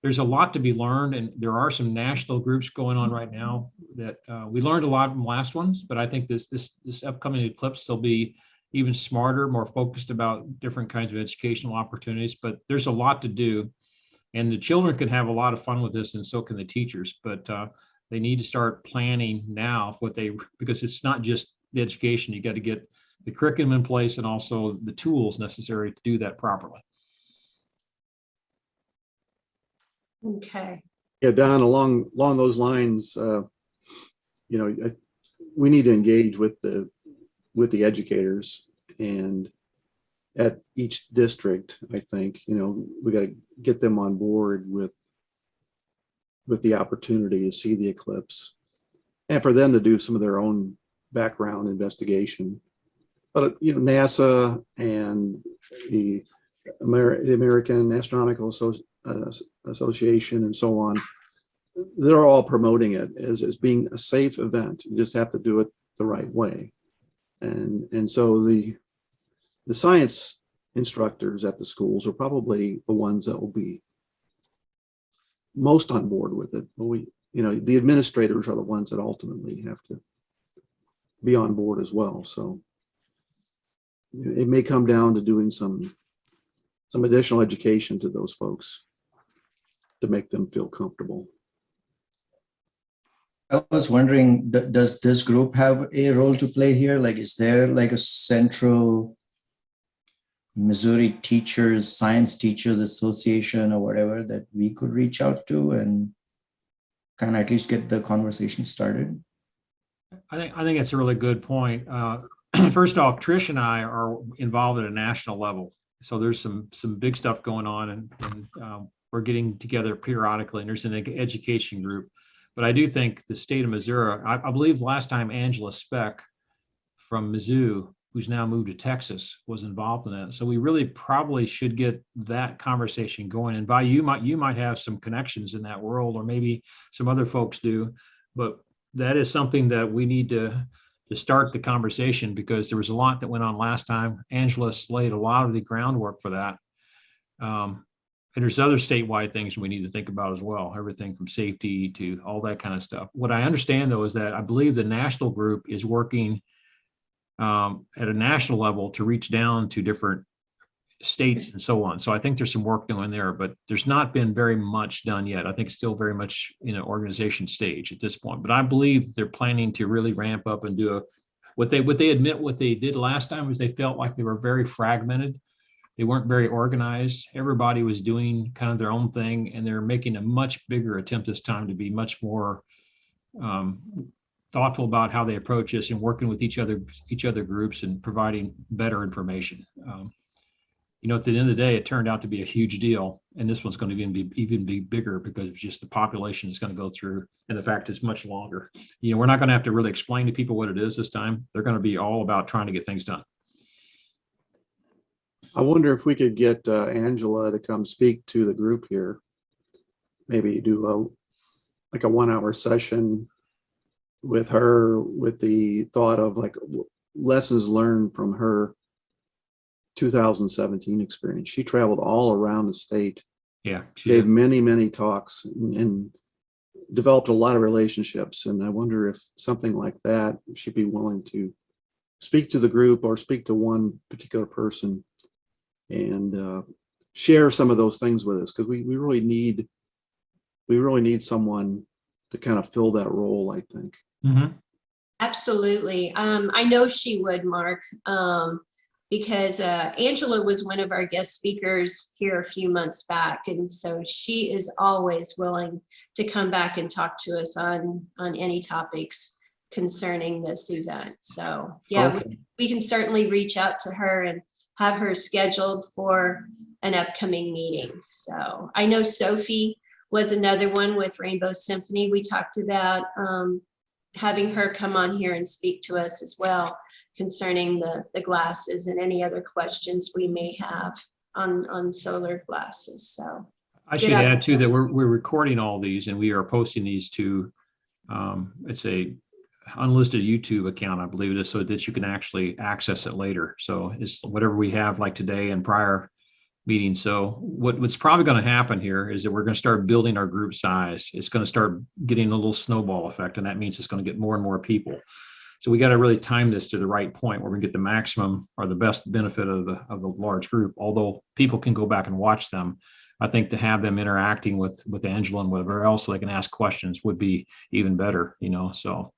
there's a lot to be learned, and there are some national groups going on right now that we learned a lot from last ones, but I think this upcoming eclipse, they'll be even smarter, more focused about different kinds of educational opportunities. But there's a lot to do, and the children can have a lot of fun with this, and so can the teachers. But they need to start planning now because it's not just the education. You got to get the curriculum in place and also the tools necessary to do that properly. Okay. Yeah, Don, along those lines, we need to engage with the educators, and at each district, I think, we got to get them on board with the opportunity to see the eclipse, and for them to do some of their own background investigation. But NASA and the American Astronomical Association and so on, they're all promoting it as being a safe event. You just have to do it the right way. And so the science instructors at the schools are probably the ones that will be most on board with it. But the administrators are the ones that ultimately have to be on board as well. So it may come down to doing some additional education to those folks to make them feel comfortable. I was wondering, does this group have a role to play here? Like, is there like a central Missouri Science Teachers Association or whatever that we could reach out to and kind of at least get the conversation started? I think it's a really good point. First off, Trish and I are involved at a national level. So there's some big stuff going on, and we're getting together periodically, and there's an education group. But I do think the state of Missouri, I believe last time Angela Speck from Mizzou, who's now moved to Texas, was involved in that. So we really probably should get that conversation going. And by you might have some connections in that world, or maybe some other folks do. But that is something that we need to start the conversation, because there was a lot that went on last time. Angela laid a lot of the groundwork for that. And there's other statewide things we need to think about as well, everything from safety to all that kind of stuff. What I understand, though, is that I believe the national group is working at a national level to reach down to different states and so on. So I think there's some work doing there, but there's not been very much done yet. I think it's still very much in an organization stage at this point. But I believe they're planning to really ramp up and do what they admit what they did last time was they felt like they were very fragmented. They weren't very organized. Everybody was doing kind of their own thing, and they're making a much bigger attempt this time to be much more thoughtful about how they approach this and working with each other groups and providing better information. At the end of the day, it turned out to be a huge deal, and this one's going to even be bigger because of just the population it's going to go through, and the fact it's much longer. We're not going to have to really explain to people what it is this time. They're going to be all about trying to get things done. I wonder if we could get Angela to come speak to the group here. Maybe do a 1-hour session with her, with the thought of like lessons learned from her 2017 experience. She traveled all around the state. Yeah, she gave many talks and developed a lot of relationships. And I wonder if something like that, she'd be willing to speak to the group or speak to one particular person and share some of those things with us, because we really need someone to kind of fill that role, I think. Mm-hmm. Absolutely. I know she would, Mark, because Angela was one of our guest speakers here a few months back. And so she is always willing to come back and talk to us on any topics concerning this event. So yeah, Okay. we can certainly reach out to her and have her scheduled for an upcoming meeting. So I know Sophie was another one with Rainbow Symphony. We talked about having her come on here and speak to us as well concerning the glasses and any other questions we may have on solar glasses. So I should add too that we're recording all these, and we are posting these to it's a unlisted YouTube account, I believe it is, so that you can actually access it later. So it's whatever we have like today and prior meetings. So what's probably going to happen here is that we're going to start building our group size. It's going to start getting a little snowball effect, and that means it's going to get more and more people. So we got to really time this to the right point where we get the maximum or the best benefit of the large group. Although people can go back and watch them, I think to have them interacting with Angela and whatever else so they can ask questions would be even better. So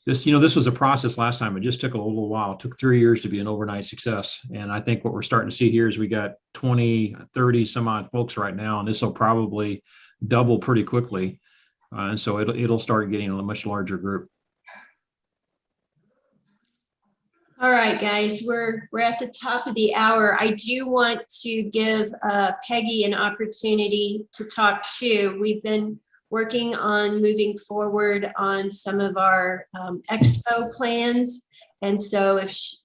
this was a process last time. It just took a little while. It took 3 years to be an overnight success. And I think what we're starting to see here is we got 20, 30 some odd folks right now, and this will probably double pretty quickly. And so it'll start getting a much larger group. All right, guys, we're at the top of the hour. I do want to give Peggy an opportunity to talk too. We've been working on moving forward on some of our expo plans. And so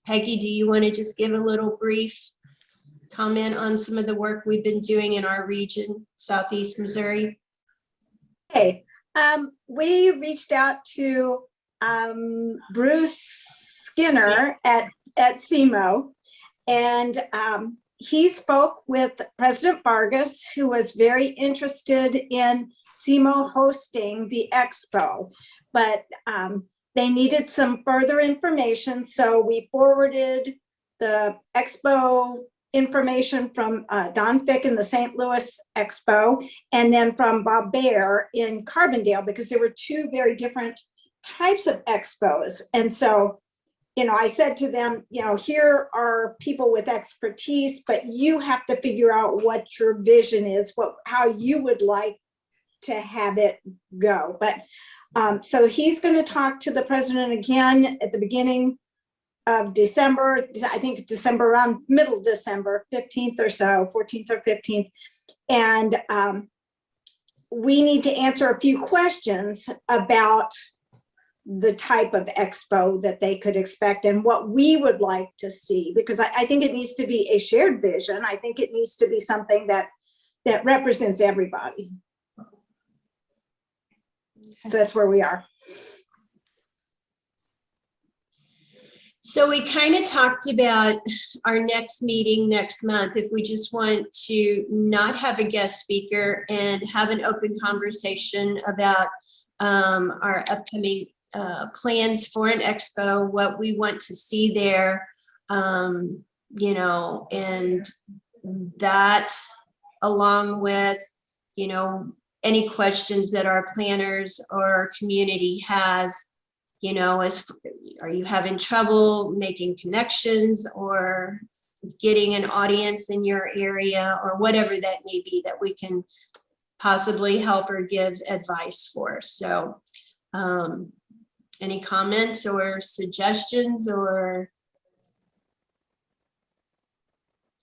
Peggy, do you want to just give a little brief comment on some of the work we've been doing in our region, Southeast Missouri? Okay, we reached out to Bruce Skinner at SEMO, and he spoke with President Vargas, who was very interested in SEMO hosting the expo, but they needed some further information. So we forwarded the expo information from Don Fick in the St. Louis Expo, and then from Bob Baer in Carbondale, because there were two very different types of expos. And so, you know, I said to them, you know, here are people with expertise, but you have to figure out what your vision is, how you would like to have it go. But so he's going to talk to the president again at the beginning of December, I think December, around middle December, 15th or so, 14th or 15th. And we need to answer a few questions about the type of expo that they could expect and what we would like to see, because I think it needs to be a shared vision. I think it needs to be something that represents everybody. So that's where we are. So we kind of talked about our next meeting next month, if we just want to not have a guest speaker and have an open conversation about our upcoming plans for an expo, what we want to see there, you know, and that along with, you know, any questions that our planners or community has, you know, are you having trouble making connections or getting an audience in your area, or whatever that may be that we can possibly help or give advice for. So any comments or suggestions or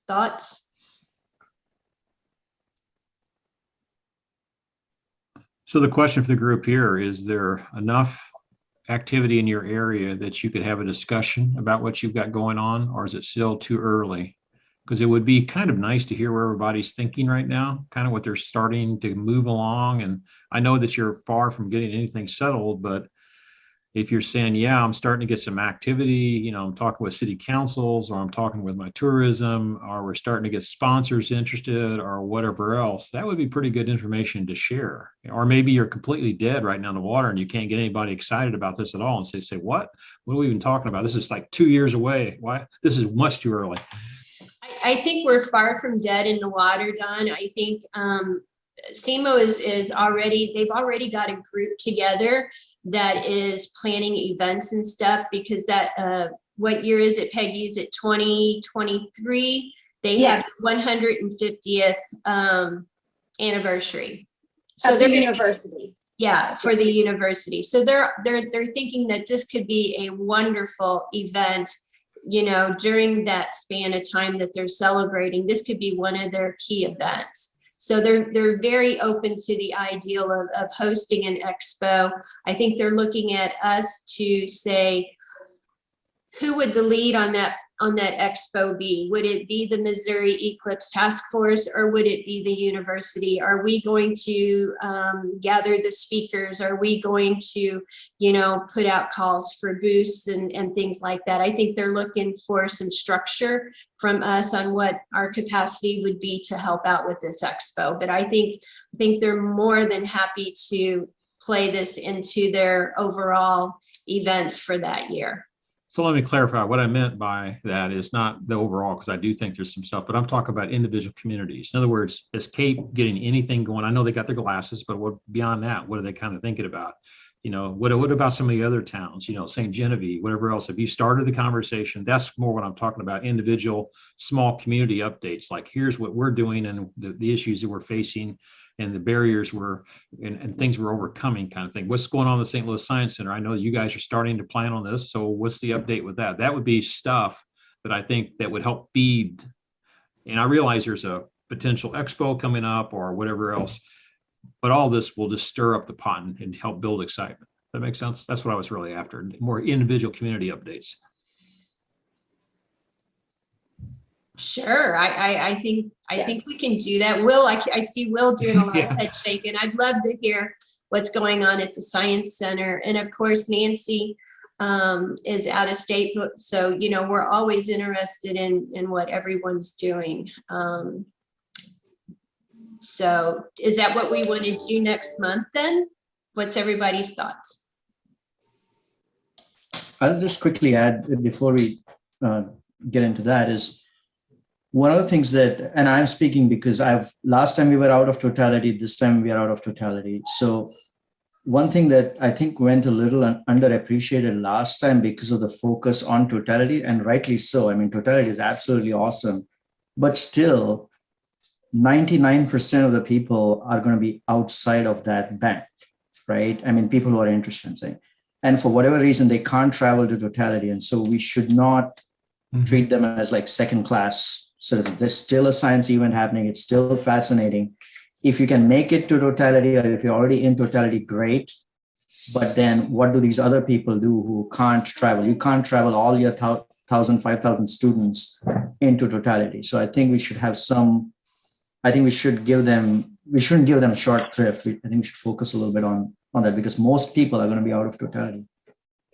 thoughts? So the question for the group here, is there enough activity in your area that you could have a discussion about what you've got going on, or is it still too early? Because it would be kind of nice to hear where everybody's thinking right now, kind of what they're starting to move along. And I know that you're far from getting anything settled, but if you're saying, yeah, I'm starting to get some activity, you know, I'm talking with city councils, or I'm talking with my tourism, or we're starting to get sponsors interested, or whatever else, that would be pretty good information to share. Or maybe you're completely dead right now in the water and you can't get anybody excited about this at all, and say, what are we even talking about? This is like 2 years away. Why? This is much too early. I think we're far from dead in the water, Don. I think SEMO is already, they've already got a group together that is planning events and stuff, because that, what year is it, Peggy? Is it 2023? They Yes. have 150th anniversary. So So the they're university. Yeah, for the university. So they're thinking that this could be a wonderful event, you know, during that span of time that they're celebrating. This could be one of their key events. So they're very open to the ideal of hosting an expo. I think they're looking at us to say, who would the lead on that expo be? Would it be the Missouri Eclipse Task Force, or would it be the university? Are we going to gather the speakers? Are we going to, you know, put out calls for booths and things like that? I think they're looking for some structure from us on what our capacity would be to help out with this expo. But I think they're more than happy to play this into their overall events for that year. So let me clarify. What I meant by that is not the overall, because I do think there's some stuff, but I'm talking about individual communities. In other words, is Cape getting anything going? I know they got their glasses, but what beyond that, what are they kind of thinking about? You know, what about some of the other towns, you know, St. Genevieve, whatever else? Have you started the conversation? That's more what I'm talking about, individual small community updates, like here's what we're doing and the issues that we're facing and the barriers and things we're overcoming, kind of thing. What's going on in the St. Louis Science Center? I know you guys are starting to plan on this. So what's the update with that? That would be stuff that I think that would help feed. And I realize there's a potential expo coming up or whatever else, but all this will just stir up the pot and help build excitement. That makes sense? That's what I was really after, more individual community updates. Sure, I think we can do that. Will, I see Will doing a lot of head shaking. I'd love to hear what's going on at the Science Center, and of course Nancy is out of state. So, you know, we're always interested in what everyone's doing. So is that what we want to do next month then? What's everybody's thoughts? I'll just quickly add before we get into that is one of the things that, and I'm speaking because last time we were out of totality, this time we are out of totality. So one thing that I think went a little underappreciated last time because of the focus on totality, and rightly so. I mean, totality is absolutely awesome, but still 99% of the people are going to be outside of that band, right? I mean, people who are interested in saying, and for whatever reason, they can't travel to totality. And so we should not treat them as like second class citizens. There's still a science event happening. It's still fascinating. If you can make it to totality, or if you're already in totality, great. But then what do these other people do who can't travel? You can't travel all your 1,000, 5,000 students into totality. So I think we should have some, I think we shouldn't give them short thrift. I think we should focus a little bit on that because most people are going to be out of totality.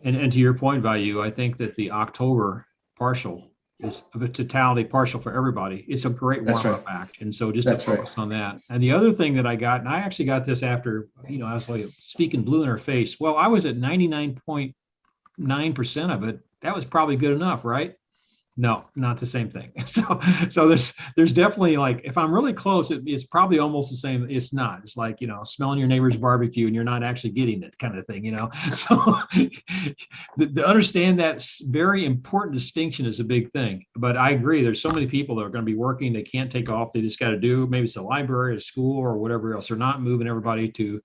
And to your point, Vayu, I think that the October partial is a totality partial for everybody. It's a great warm-up act. And so just to focus on that. And the other thing that I got, and I actually got this after, you know, I was like speaking blue in her face. Well, I was at 99.9% of it. That was probably good enough, right? No, not the same thing. So there's definitely, like, if I'm really close, it's probably almost the same. It's not. It's like, you know, smelling your neighbor's barbecue and you're not actually getting it, kind of thing, you know. So to understand that very important distinction is a big thing. But I agree, there's so many people that are going to be working, they can't take off, they just got to do, maybe it's a library, a school, or whatever else. They're not moving everybody to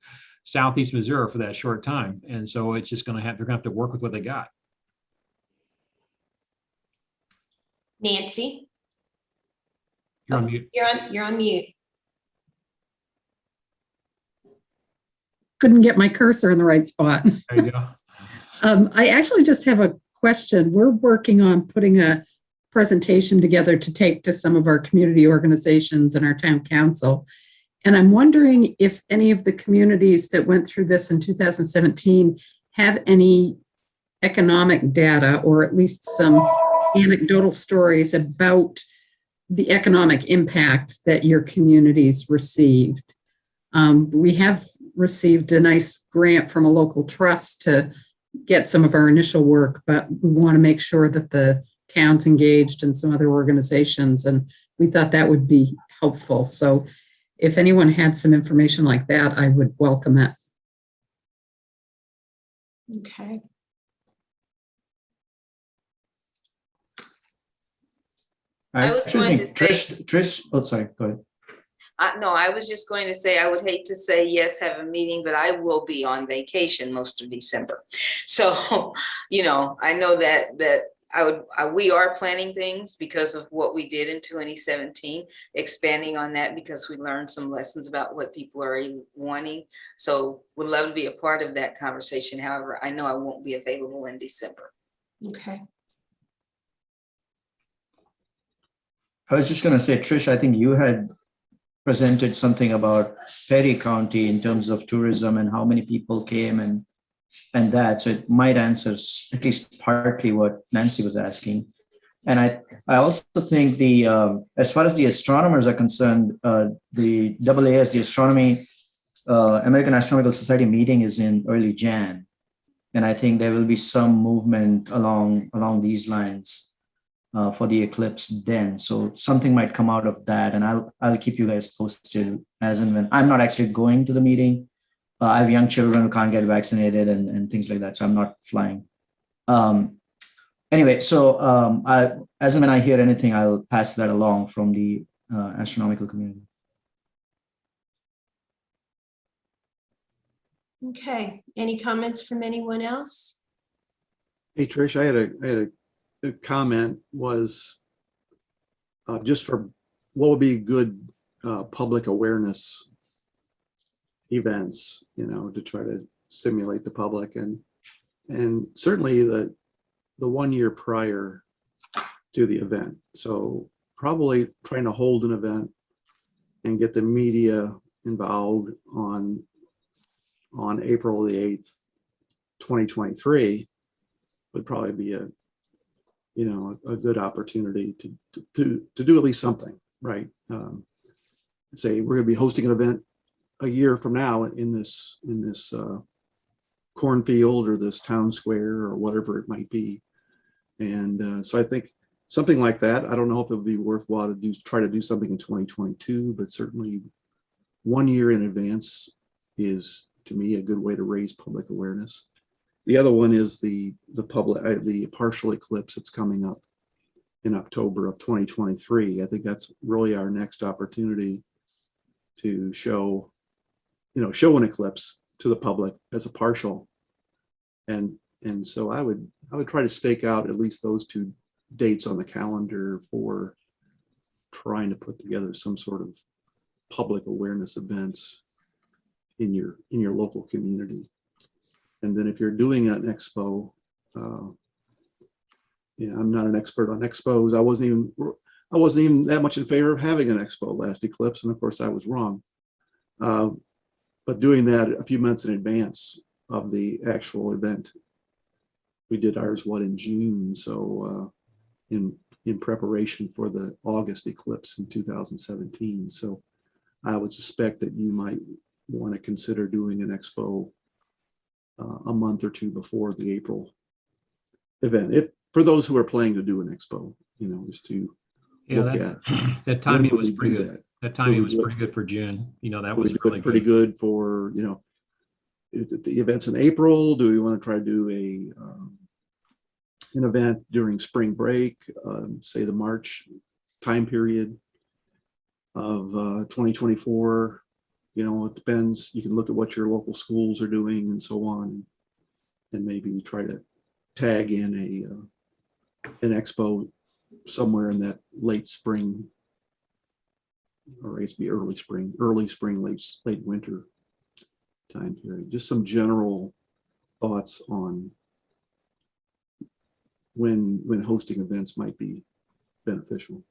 Southeast Missouri for that short time. And so it's just going to have, they're going to have to work with what they got. Nancy? You're on mute. You're on mute. Couldn't get my cursor in the right spot. There you go. I actually just have a question. We're working on putting a presentation together to take to some of our community organizations and our town council. And I'm wondering if any of the communities that went through this in 2017 have any economic data, or at least some anecdotal stories about the economic impact that your communities received. We have received a nice grant from a local trust to get some of our initial work, but we want to make sure that the town's engaged and some other organizations, and we thought that would be helpful. So if anyone had some information like that, I would welcome it. Okay. I was actually going think to say- Trish, oh, sorry, go ahead. No, I was just going to say, I would hate to say yes, have a meeting, but I will be on vacation most of December. So, you know, I know that we are planning things because of what we did in 2017, expanding on that because we learned some lessons about what people are wanting. So would love to be a part of that conversation. However, I know I won't be available in December. Okay. I was just going to say, Trish, I think you had presented something about Perry County in terms of tourism and how many people came and that. So it might answer at least partly what Nancy was asking. And I also think as far as the astronomers are concerned, the AAS, the Astronomy, American Astronomical Society meeting is in early Jan. And I think there will be some movement along these lines for the eclipse then. So something might come out of that, and I'll keep you guys posted as and when. I'm not actually going to the meeting. I have young children who can't get vaccinated and things like that, so I'm not flying. Anyway, so as and when I hear anything, I'll pass that along from the astronomical community. Okay. Any comments from anyone else? Hey, Trish, I had a comment was just for what would be good public awareness events, you know, to try to stimulate the public, and certainly the 1 year prior to the event. So probably trying to hold an event and get the media involved on April the 8th, 2023, would probably be a, you know, a good opportunity to do at least something, right? Say we're going to be hosting an event a year from now in this cornfield or this town square or whatever it might be. And so I think something like that, I don't know if it would be worthwhile to try to do something in 2022, but certainly 1 year in advance is, to me, a good way to raise public awareness. The other one is the partial eclipse that's coming up in October of 2023. I think that's really our next opportunity to show an eclipse to the public as a partial. And so I would try to stake out at least those 2 dates on the calendar for trying to put together some sort of public awareness events in your local community. And then if you're doing an expo, I'm not an expert on expos. I wasn't even that much in favor of having an expo last eclipse, and of course I was wrong. But doing that a few months in advance of the actual event, we did ours in June, so in preparation for the August eclipse in 2017. So I would suspect that you might want to consider doing an expo a month or 2 before the April event, for those who are planning to do an expo, just to look at. That timing was pretty good. That timing was pretty good for June. That was really pretty good for, the events in April. Do we want to try to do an event during spring break, say the March time period of 2024? It depends. You can look at what your local schools are doing and so on, and maybe try to tag in an expo somewhere in that late spring, or it's be early spring, late winter time period. Just some general thoughts on when hosting events might be beneficial.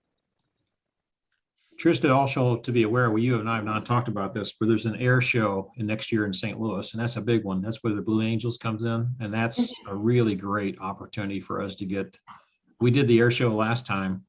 Trista, also to be aware, you and I have not talked about this, but there's an air show next year in St. Louis, and that's a big one. That's where the Blue Angels comes in, and that's a really great opportunity for us to get. We did the air show last time,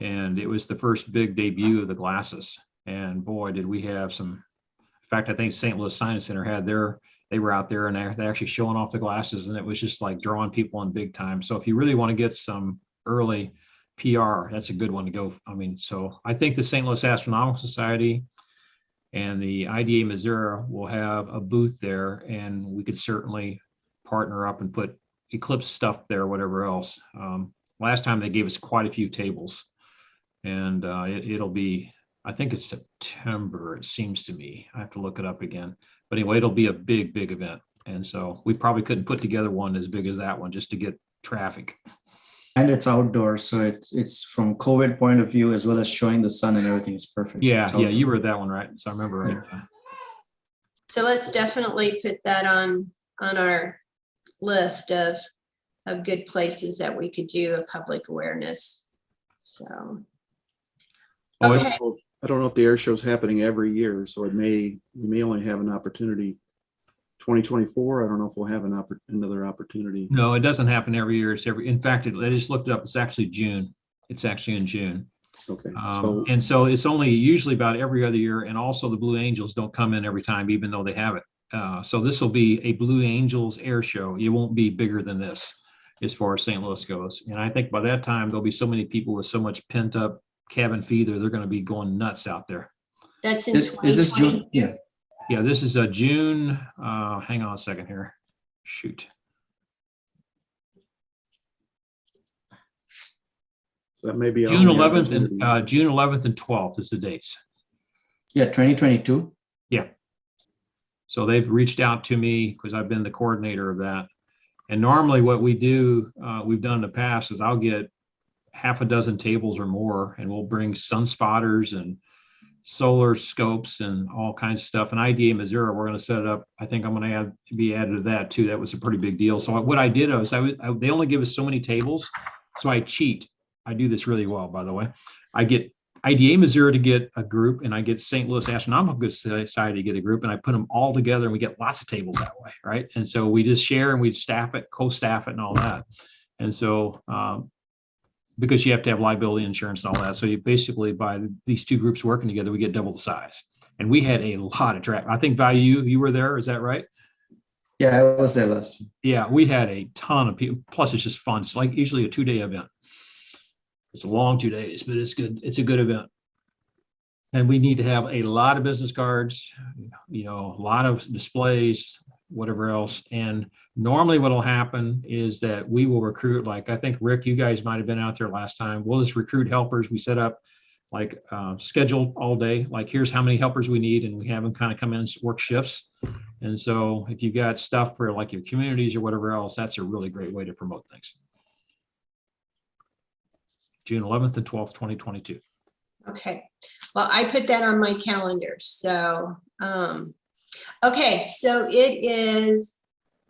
and it was the first big debut of the glasses, and boy, did we have some. In fact, I think St. Louis Science Center had they were out there and they're actually showing off the glasses, and it was just like drawing people in big time. So if you really want to get some early PR, that's a good one to go. So I think the St. Louis Astronomical Society and the IDA Missouri will have a booth there, and we could certainly partner up and put eclipse stuff there, whatever else. Last time they gave us quite a few tables, and it'll be, I think it's September, it seems to me. I have to look it up again. But anyway, it'll be a big, big event. And so we probably couldn't put together one as big as that one just to get traffic. And it's outdoors, so it's from COVID point of view as well as showing the sun and everything is perfect. Yeah, you were that one right. So I remember right. So let's definitely put that on our list of good places that we could do a public awareness. So okay. I don't know if the air show's happening every year, so we may only have an opportunity 2024. I don't know if we'll have another opportunity. No, it doesn't happen every year. In fact, I just looked it up. It's actually June. It's actually in June. Okay. And so it's only usually about every other year. And also the Blue Angels don't come in every time, even though they have it. So this will be a Blue Angels air show. It won't be bigger than this as far as St. Louis goes. And I think by that time, there'll be so many people with so much pent up cabin fever, they're going to be going nuts out there. That's in 2020. Is this June? Yeah. Yeah, this is a June. Hang on a second here. Shoot. So that may be June 11th and June 11th and 12th is the dates. Yeah, 2022. Yeah. So they've reached out to me because I've been the coordinator of that. And normally what we do, we've done in the past, is I'll get half a dozen tables or more, and we'll bring sun spotters and solar scopes and all kinds of stuff. And IDA Missouri, we're going to set it up. I think I'm going to be added to that too. That was a pretty big deal. So what I did was they only give us so many tables. So I cheat. I do this really well, by the way. I get IDA Missouri to get a group, and I get St. Louis Astronomical Society to get a group, and I put them all together, and we get lots of tables that way, right? And so we just share, and we staff it, co-staff it, and all that. And so because you have to have liability insurance and all that, so you basically, by these two groups working together, we get double the size. And we had a lot of track. I think Value, you were there, is that right? Yeah, I was there last year. Yeah, we had a ton of people. Plus, it's just fun. It's like usually a 2-day event. It's a long 2 days, but it's good. It's a good event. And we need to have a lot of business cards, a lot of displays, whatever else. And normally what will happen is that we will recruit, like, I think, Rick, you guys might have been out there last time. We'll just recruit helpers. We set up like scheduled all day, like here's how many helpers we need, and we have them kind of come in and work shifts. And so if you've got stuff for like your communities or whatever else, that's a really great way to promote things. June 11th and 12th, 2022. Okay, well, I put that on my calendar. So, okay, so it is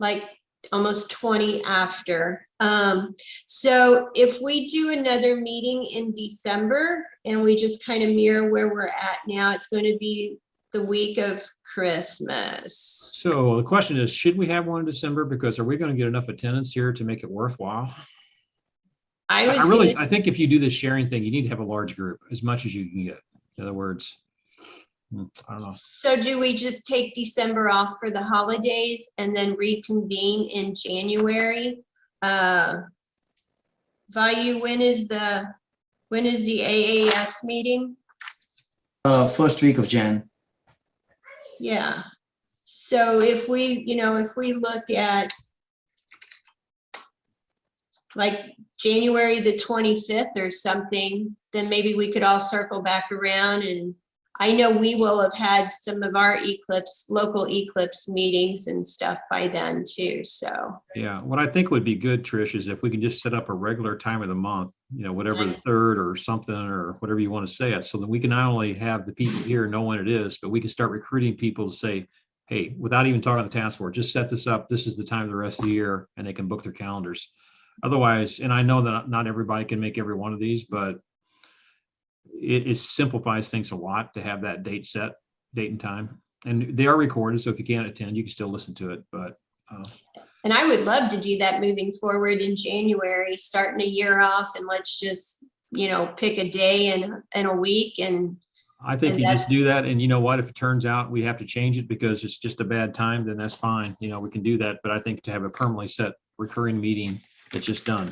like almost 20 after. So if we do another meeting in December and we just kind of mirror where we're at now, it's going to be the week of Christmas. So the question is, should we have one in December? Because are we going to get enough attendance here to make it worthwhile? I think if you do this sharing thing, you need to have a large group, as much as you can get. In other words, I don't know. So do we just take December off for the holidays and then reconvene in January? Value, when is the AAS meeting? First week of Jan. Yeah. So if we look at like January the 25th or something, then maybe we could all circle back around. And I know we will have had some of our local eclipse meetings and stuff by then too, so. Yeah, what I think would be good, Trish, is if we can just set up a regular time of the month, whatever the 3rd or something, or whatever you want to say it, so that we can not only have the people here know when it is, but we can start recruiting people to say, hey, without even talking to the task force, just set this up. This is the time of the rest of the year, and they can book their calendars. Otherwise, and I know that not everybody can make every one of these, but it simplifies things a lot to have that date and time. And they are recorded, so if you can't attend, you can still listen to it. But and I would love to do that moving forward in January, starting a year off, and let's just pick a day and a week. And I think you just do that. And you know what? If it turns out we have to change it because it's just a bad time, then that's fine. We can do that. But I think to have a permanently set recurring meeting that's just done.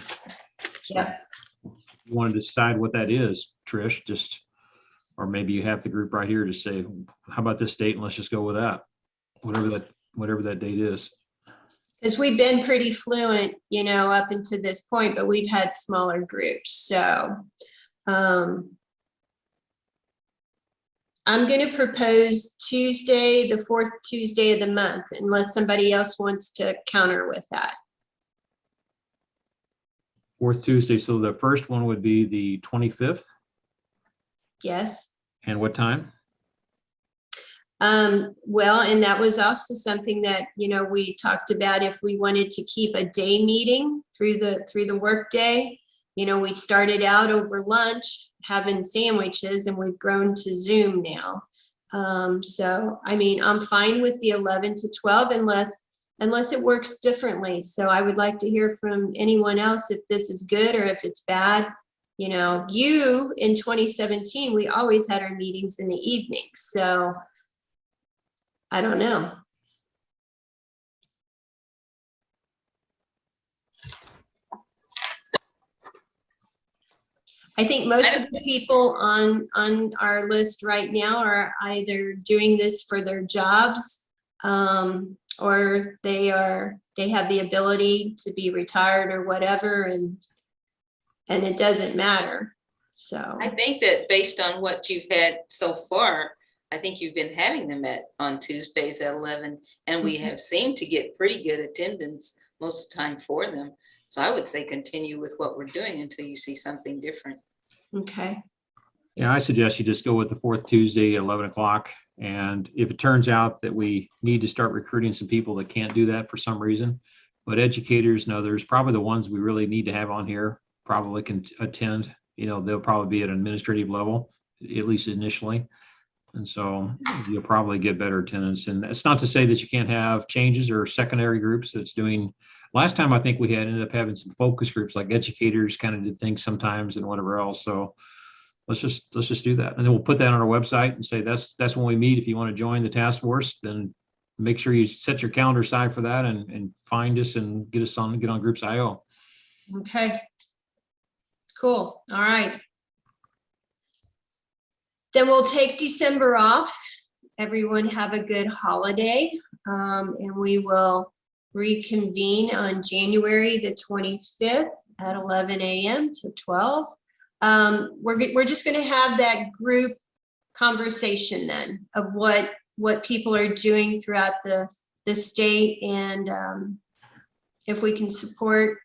Yeah. You want to decide what that is, Trish, or maybe you have the group right here to say, how about this date, and let's just go with that, whatever that date is. Because we've been pretty fluent, up until this point, but we've had smaller groups. So I'm going to propose Tuesday, the 4th Tuesday of the month, unless somebody else wants to counter with that. 4th Tuesday. So the first one would be the 25th. Yes. And what time? Well, and that was also something that, we talked about if we wanted to keep a day meeting through the work day. We started out over lunch having sandwiches, and we've grown to Zoom now. So, I'm fine with the 11 to 12 unless it works differently. So I would like to hear from anyone else if this is good or if it's bad. In 2017, we always had our meetings in the evening. So I don't know. I think most of the people on our list right now are either doing this for their jobs, or they have the ability to be retired or whatever, and it doesn't matter. So I think that based on what you've had so far, I think you've been having them on Tuesdays at 11, and we have seemed to get pretty good attendance most of the time for them. So I would say continue with what we're doing until you see something different. Okay. Yeah, I suggest you just go with the 4th Tuesday at 11 o'clock. And if it turns out that we need to start recruiting some people that can't do that for some reason, but educators and others, probably the ones we really need to have on here, probably can attend. They'll probably be at an administrative level at least initially. And so you'll probably get better attendance. And it's not to say that you can't have changes or secondary groups that's doing. Last time I think we had ended up having some focus groups, like educators kind of did things sometimes and whatever else. So let's just do that. And then we'll put that on our website and say that's when we meet. If you want to join the task force, then make sure you set your calendar aside for that and find us and get on Groups.io. Okay. Cool. All right. Then we'll take December off. Everyone have a good holiday. And we will reconvene on January the 25th at 11 a.m. to 12. We're just going to have that group conversation then of what people are doing throughout the state, and if we can support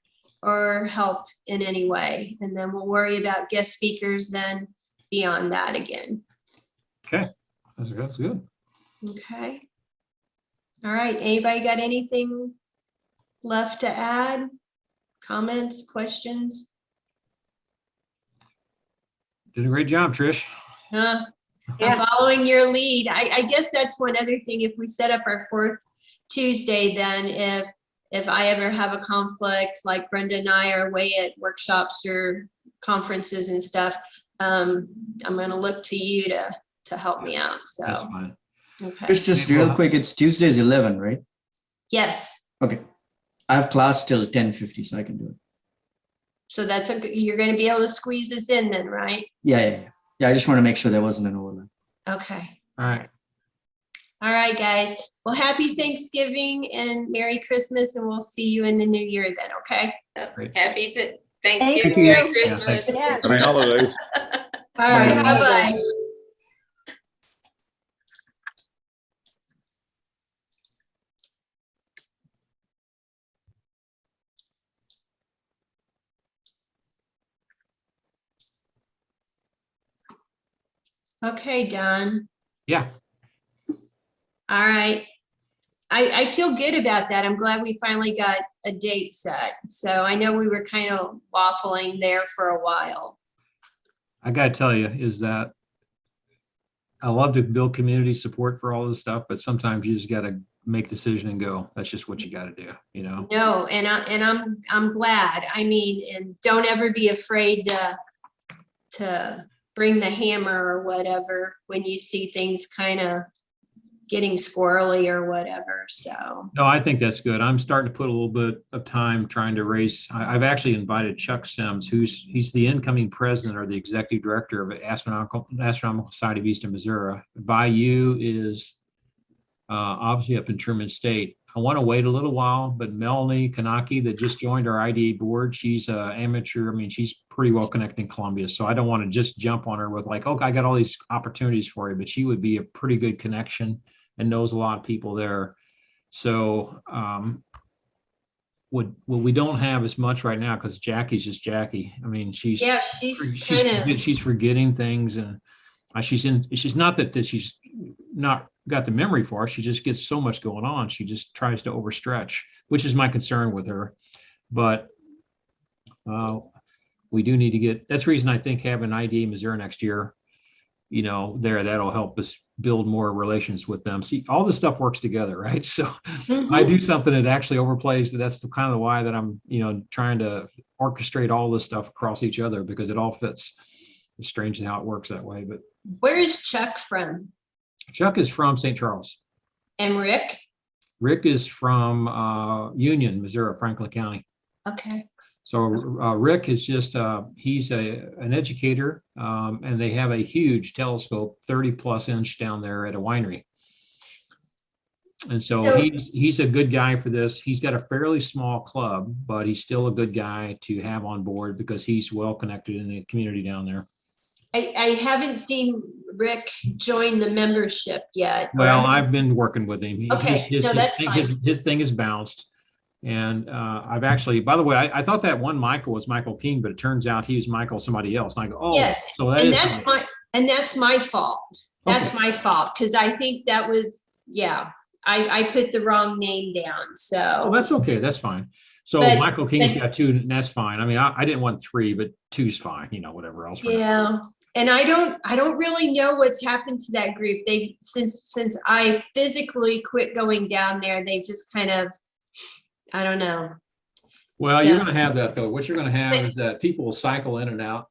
or help in any way. And then we'll worry about guest speakers then beyond that again. Okay, that's good. Okay. All right. Anybody got anything left to add? Comments, questions? Did a great job, Trish. I'm Yeah. following your lead. I guess that's one other thing. If we set up our 4th Tuesday, then if I ever have a conflict, like Brenda and I are away at workshops or conferences and stuff, I'm going to look to you to help me out. That's So, fine. okay. Just real quick, it's Tuesdays 11, right? Yes. Okay. I have class till 10:50, so I can do it. So you're going to be able to squeeze this in then, right? Yeah. I just want to make sure there wasn't an overlap. Okay. All right. All right, guys. Well, happy Thanksgiving and Merry Christmas, and we'll see you in the new year then, okay? Great. Happy Thank Thanksgiving, you. Merry Yeah, Christmas. Yes. Happy holidays. All right, Bye. bye-bye. Okay, Don. Yeah. All right. I feel good about that. I'm glad we finally got a date set. So I know we were kind of waffling there for a while. I got to tell you is that I love to build community support for all this stuff, but sometimes you just got to make a decision and go. That's just what you got to do, you know? No, and I'm glad. I mean, and don't ever be afraid to bring the hammer or whatever when you see things kind of getting squirrely or whatever. So No, I think that's good. I'm starting to put a little bit of time trying to raise. I've actually invited Chuck Sims, he's the incoming president or the executive director of Astronomical Society of Eastern Missouri. Bayou is obviously up in Truman State. I want to wait a little while, but Melanie Kanaki that just joined our IDA board, she's an amateur. I mean, she's pretty well connected in Columbia. So I don't want to just jump on her with like, oh, I got all these opportunities for you, but she would be a pretty good connection and knows a lot of people there. So what we don't have as much right now because Jackie's just Jackie. I mean, she's forgetting things, and she's not that she's not got the memory for it. She just gets so much going on. She just tries to overstretch, which is my concern with her. But we do need to get. That's the reason I think having IDA Missouri next year, you know, that'll help us build more relations with them. See, all this stuff works together, right? So I do something that actually overplays. That's the kind of why that I'm, you know, trying to orchestrate all this stuff across each other because it all fits. It's strange how it works that way. But where is Chuck from? Chuck is from St. Charles. And Rick? Rick is from Union, Missouri, Franklin County. Okay. So Rick is just, he's an educator, and they have a huge telescope, 30+ inch down there at a winery. And so he's a good guy for this. He's got a fairly small club, but he's still a good guy to have on board because he's well connected in the community down there. I haven't seen Rick join the membership yet. Well, I've been working with him. Okay, no, that's fine. His thing is bounced. And I've actually, by the way, I thought that one Michael was Michael King, but it turns out he was Michael somebody else. And I go, oh, yes, so that's my fault. That's Okay. my fault because I think that was, yeah, I put the wrong name down. So Oh, that's okay. That's fine. So Michael King's got 2, and that's fine. I mean, I didn't want 3, but 2's fine. You know, whatever else. Yeah, And I don't really know what's happened to that group. They since I physically quit going down there, they've just kind of, I don't know. Well, So- you're going to have that though. What you're going to have is that people will cycle in and out.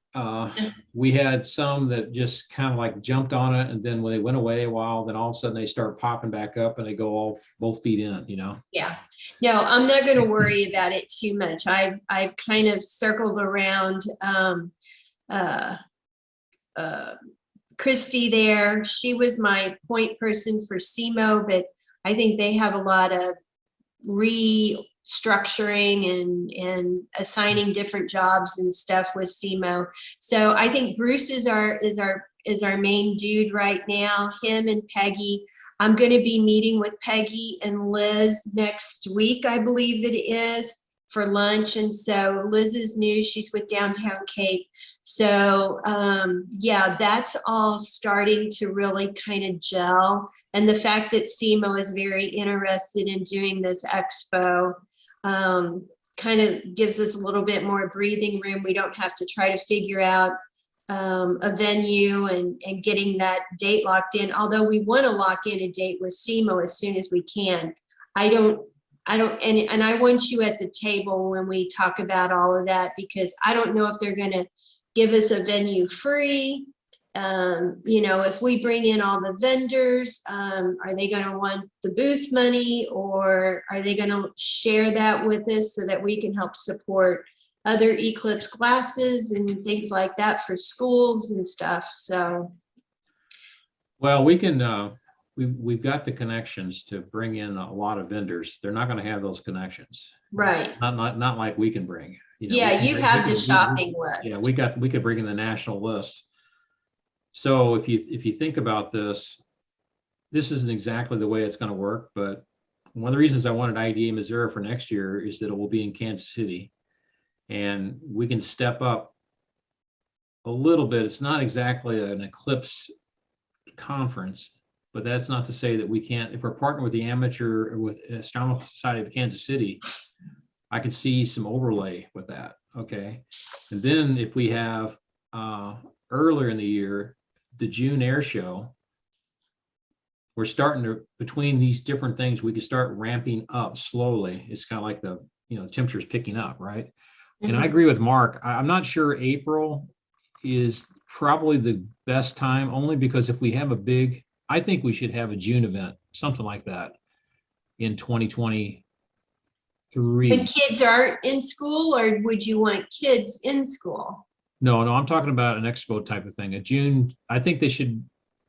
We had some that just kind of like jumped on it, and then when they went away a while, then all of a sudden they start popping back up and they go all both feet in, you know? Yeah, no, I'm not going to worry about it too much. I've kind of circled around Christy there. She was my point person for SEMO, but I think they have a lot of restructuring and assigning different jobs and stuff with SEMO. So I think Bruce is our main dude right now, him and Peggy. I'm going to be meeting with Peggy and Liz next week, I believe it is, for lunch. And so Liz is new, she's with Downtown Cape. So yeah, that's all starting to really kind of gel. And the fact that SEMO is very interested in doing this expo kind of gives us a little bit more breathing room. We don't have to try to figure out a venue and getting that date locked in, although we want to lock in a date with SEMO as soon as we can. I don't, and I want you at the table when we talk about all of that, because I don't know if they're going to give us a venue free. You know, if we bring in all the vendors, are they going to want the booth money, or are they going to share that with us so that we can help support other Eclipse classes and things like that for schools and stuff? So. Well, we can, we've got the connections to bring in a lot of vendors. They're not going to have those connections. Right. Not like we can bring. You know, Yeah, we you can have bring- the shopping list. Yeah, we could bring in the national list. So if you think about this, this isn't exactly the way it's going to work, but one of the reasons I wanted IDA Missouri for next year is that it will be in Kansas City, and we can step up a little bit. It's not exactly an Eclipse conference, but that's not to say that we can't, if we're partnered with the amateur or with Astronomical Society of Kansas City, I could see some overlay with that. Okay. And then if we have earlier in the year, the June air show, we're starting to, between these different things, we can start ramping up slowly. It's kind of like the, you know, the temperature's picking up, right? And I agree with Mark. I'm not sure April is probably the best time, only because if we have a big, I think we should have a June event, something like that in 2023. When kids aren't in school, or would you want kids in school? No, I'm talking about an expo type of thing. A June, I think they should,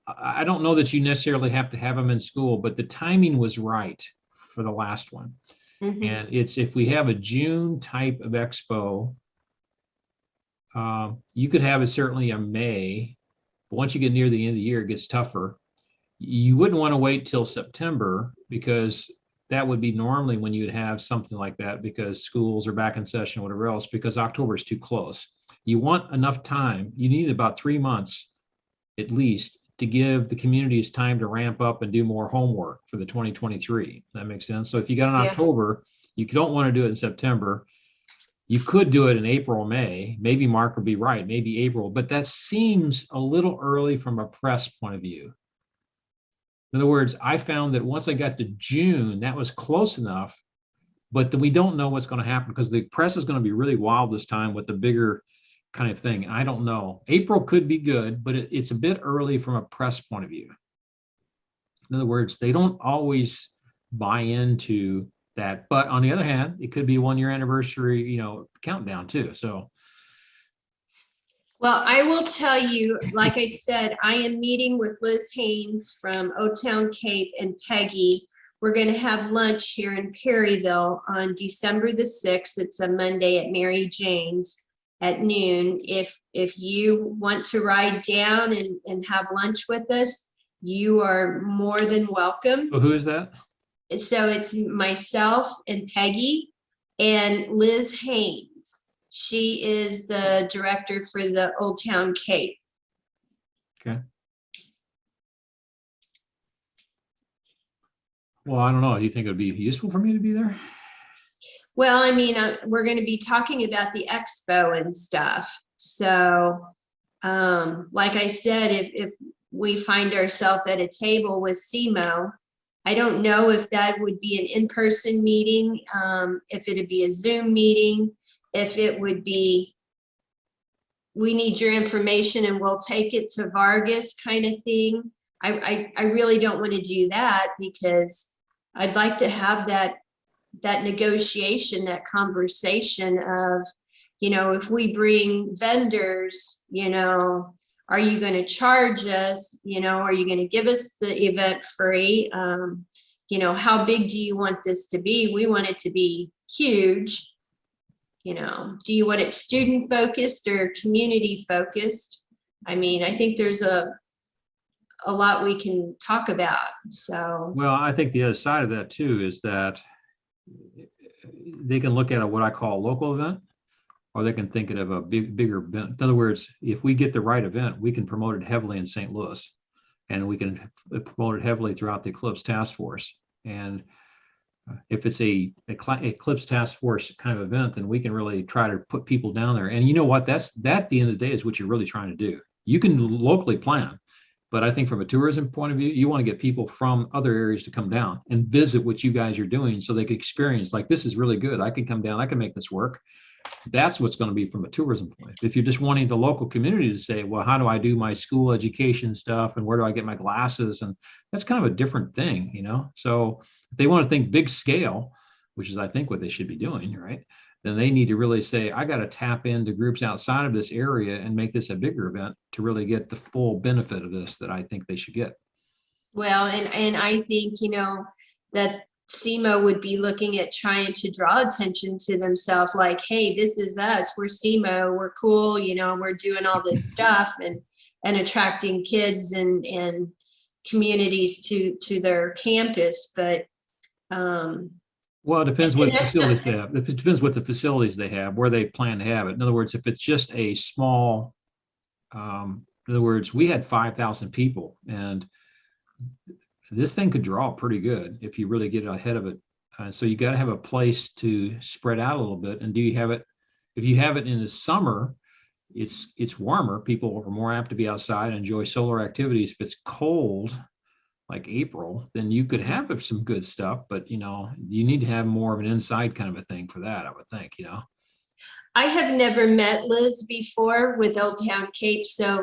I don't know that you necessarily have to have them in school, but the timing was right for the last one. And it's, if we have a June type of expo, you could have it certainly in May, but once you get near the end of the year, it gets tougher. You wouldn't want to wait till September, because that would be normally when you'd have something like that, because schools are back in session, whatever else, because October is too close. You want enough time. You need about 3 months at least to give the communities time to ramp up and do more homework for the 2023. That makes sense. So if you got in October, you don't want to do it in September. You could do it in April, May. Maybe Mark will be right, maybe April, but that seems a little early from a press point of view. In other words, I found that once I got to June, that was close enough, but we don't know what's going to happen, because the press is going to be really wild this time with the bigger kind of thing. I don't know. April could be good, but it's a bit early from a press point of view. In other words, they don't always buy into that. But on the other hand, it could be 1 year anniversary, you know, countdown too. So. Well, I will tell you, like I said, I am meeting with Liz Haynes from O-Town Cape and Peggy. We're going to have lunch here in Perryville on December the 6th. It's a Monday at Mary Jane's at noon. If you want to ride down and have lunch with us, you are more than welcome. So who is that? So it's myself and Peggy and Liz Haynes. She is the director for the Old Town Cape. Okay. Well, I don't know. Do you think it would be useful for me to be there? Well, I mean, we're going to be talking about the expo and stuff. So Like I said, if we find ourselves at a table with SEMO, I don't know if that would be an in-person meeting, if it'd be a Zoom meeting, if it would be, we need your information and we'll take it to Vargas kind of thing. I really don't want to do that, because I'd like to have that negotiation, that conversation of, you know, if we bring vendors, you know, are you going to charge us? You know, are you going to give us the event free? You know, how big do you want this to be? We want it to be huge. You know, do you want it student focused or community focused? I mean, I think there's a lot we can talk about. So, Well, I think the other side of that too is that they can look at what I call a local event, or they can think of a bigger event. In other words, if we get the right event, we can promote it heavily in St. Louis, and we can promote it heavily throughout the Eclipse Task Force. And if it's a Eclipse Task Force kind of event, then we can really try to put people down there. And you know what? That at the end of the day is what you're really trying to do. You can locally plan, but I think from a tourism point of view, you want to get people from other areas to come down and visit what you guys are doing, so they can experience, like, this is really good. I can come down, I can make this work. That's what's going to be from a tourism point. If you're just wanting the local community to say, well, how do I do my school education stuff, and where do I get my glasses? And that's kind of a different thing, you know? So if they want to think big scale, which is, I think, what they should be doing, right? Then they need to really say, I got to tap into groups outside of this area and make this a bigger event to really get the full benefit of this that I think they should get. well, and I think, you know, that SEMO would be looking at trying to draw attention to themselves, like, hey, this is us, we're SEMO, we're cool, you know, we're doing all this stuff, and attracting kids and communities to their campus. But well, it depends what facilities they have. It depends what the facilities they have, where they plan to have it. In other words, if it's just a small, in other words, we had 5,000 people, and this thing could draw pretty good if you really get ahead of it. So you got to have a place to spread out a little bit. And do you have it? If you have it in the summer, it's warmer. People are more apt to be outside and enjoy solar activities. If it's cold, like April, then you could have some good stuff. But, you know, you need to have more of an inside kind of a thing for that, I would think, you know. I have never met Liz before with Old Town Cape, so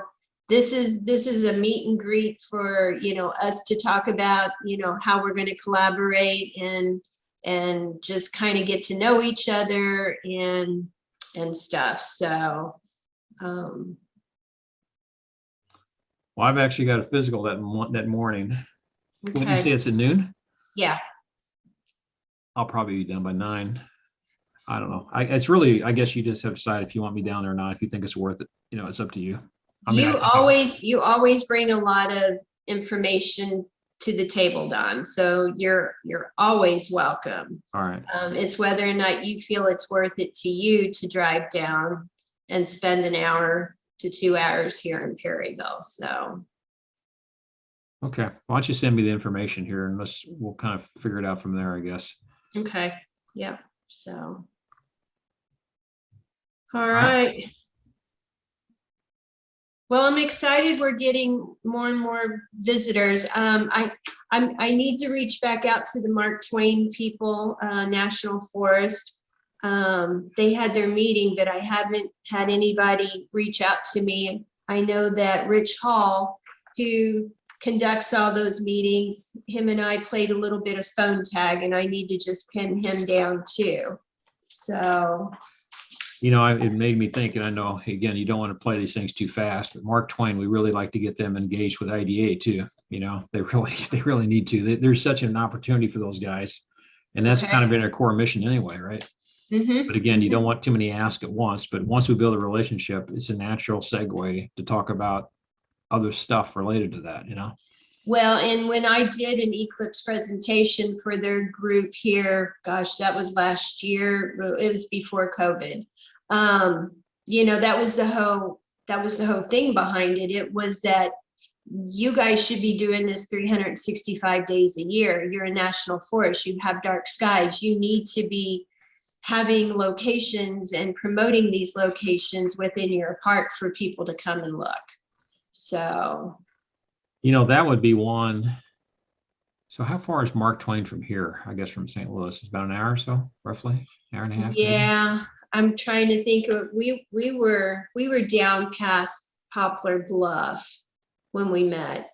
this is a meet and greet for, you know, us to talk about, you know, how we're going to collaborate and just kind of get to know each other and stuff. So, well, I've actually got a physical that morning. okay. When you say it's at noon, Yeah. I'll probably be done by 9. I don't know. It's really, I guess you just have to decide if you want me down there or not. If you think it's worth it, you know, it's up to you. I mean, You always bring a lot of information to the table, Don. So you're always welcome. All right. It's whether or not you feel it's worth it to you to drive down and spend an hour to 2 hours here in Perryville. So. Okay. Why don't you send me the information here, and we'll kind of figure it out from there, I guess. Okay. Yep. So. All right. Well, I'm excited we're getting more and more visitors. I need to reach back out to the Mark Twain people, National Forest. They had their meeting, but I haven't had anybody reach out to me. I know that Rich Hall, who conducts all those meetings, him and I played a little bit of phone tag, and I need to just pin him down too. So. You know, it made me think, and I know, again, you don't want to play these things too fast, but Mark Twain, we really like to get them engaged with IDA too. You know, they really need to. There's such an opportunity for those guys. And that's kind of been our core mission anyway, right? Mm-hmm. But again, you don't want too many asks at once, but once we build a relationship, it's a natural segue to talk about other stuff related to that, you know? Well, and when I did an Eclipse presentation for their group here, gosh, that was last year. It was before COVID. You know, that was the whole thing behind it. It was that you guys should be doing this 365 days a year. You're a national forest. You have dark skies. You need to be having locations and promoting these locations within your park for people to come and look. So, That would be one. So how far is Mark Twain from here? I guess from St. Louis, it's about an hour or so, roughly, hour and a half. maybe? yeah, I'm trying to think of, we were down past Poplar Bluff when we met.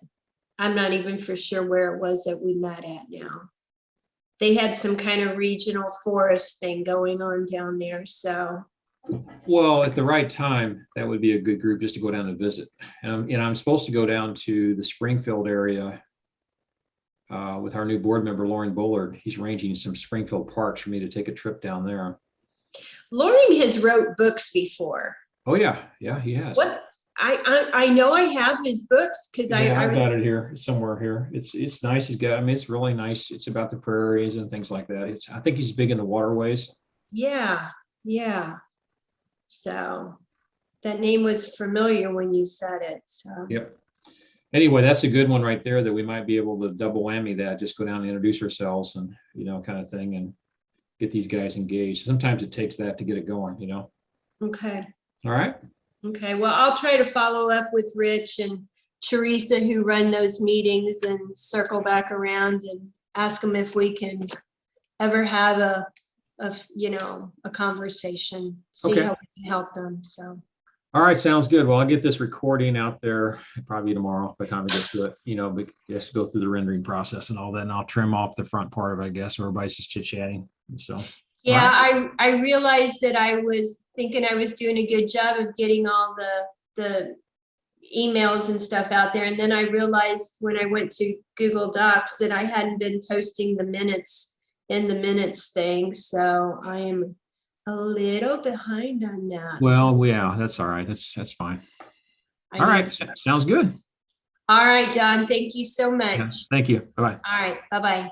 I'm not even for sure where it was that we met at now. They had some kind of regional forest thing going on down there, so. Well, at the right time, that would be a good group just to go down and visit. And I'm supposed to go down to the Springfield area with our new board member, Lauren Bullard. He's arranging some Springfield parks for me to take a trip down there. Loring has wrote books before. Oh, yeah, he has. What? I know I have his books because Yeah, I I've was, got it here, somewhere here. It's nice. He's got, it's really nice. It's about the prairies and things like that. I think he's big in the waterways. yeah. So that name was familiar when you said it, so. Yep. Anyway, that's a good one right there that we might be able to double whammy that, just go down and introduce ourselves and, kind of thing, and get these guys engaged. Sometimes it takes that to get it going. Okay. All right. Okay, well, I'll try to follow up with Rich and Teresa who run those meetings and circle back around and ask them if we can ever have a conversation, see Okay. how we can help them, so. All right, sounds good. Well, I'll get this recording out there probably tomorrow by the time I get to it, but it has to go through the rendering process and all that, and I'll trim off the front part of it, I guess, or everybody's just chit-chatting, so. Yeah, I realized that I was thinking I was doing a good job of getting all the emails and stuff out there. And then I realized when I went to Google Docs that I hadn't been posting the minutes in the minutes thing. So I am a little behind on that. Well, yeah, that's all right. That's fine. All right, sounds good. All right, Don, thank you so much. Yeah, thank you. Bye-bye. All right, bye-bye.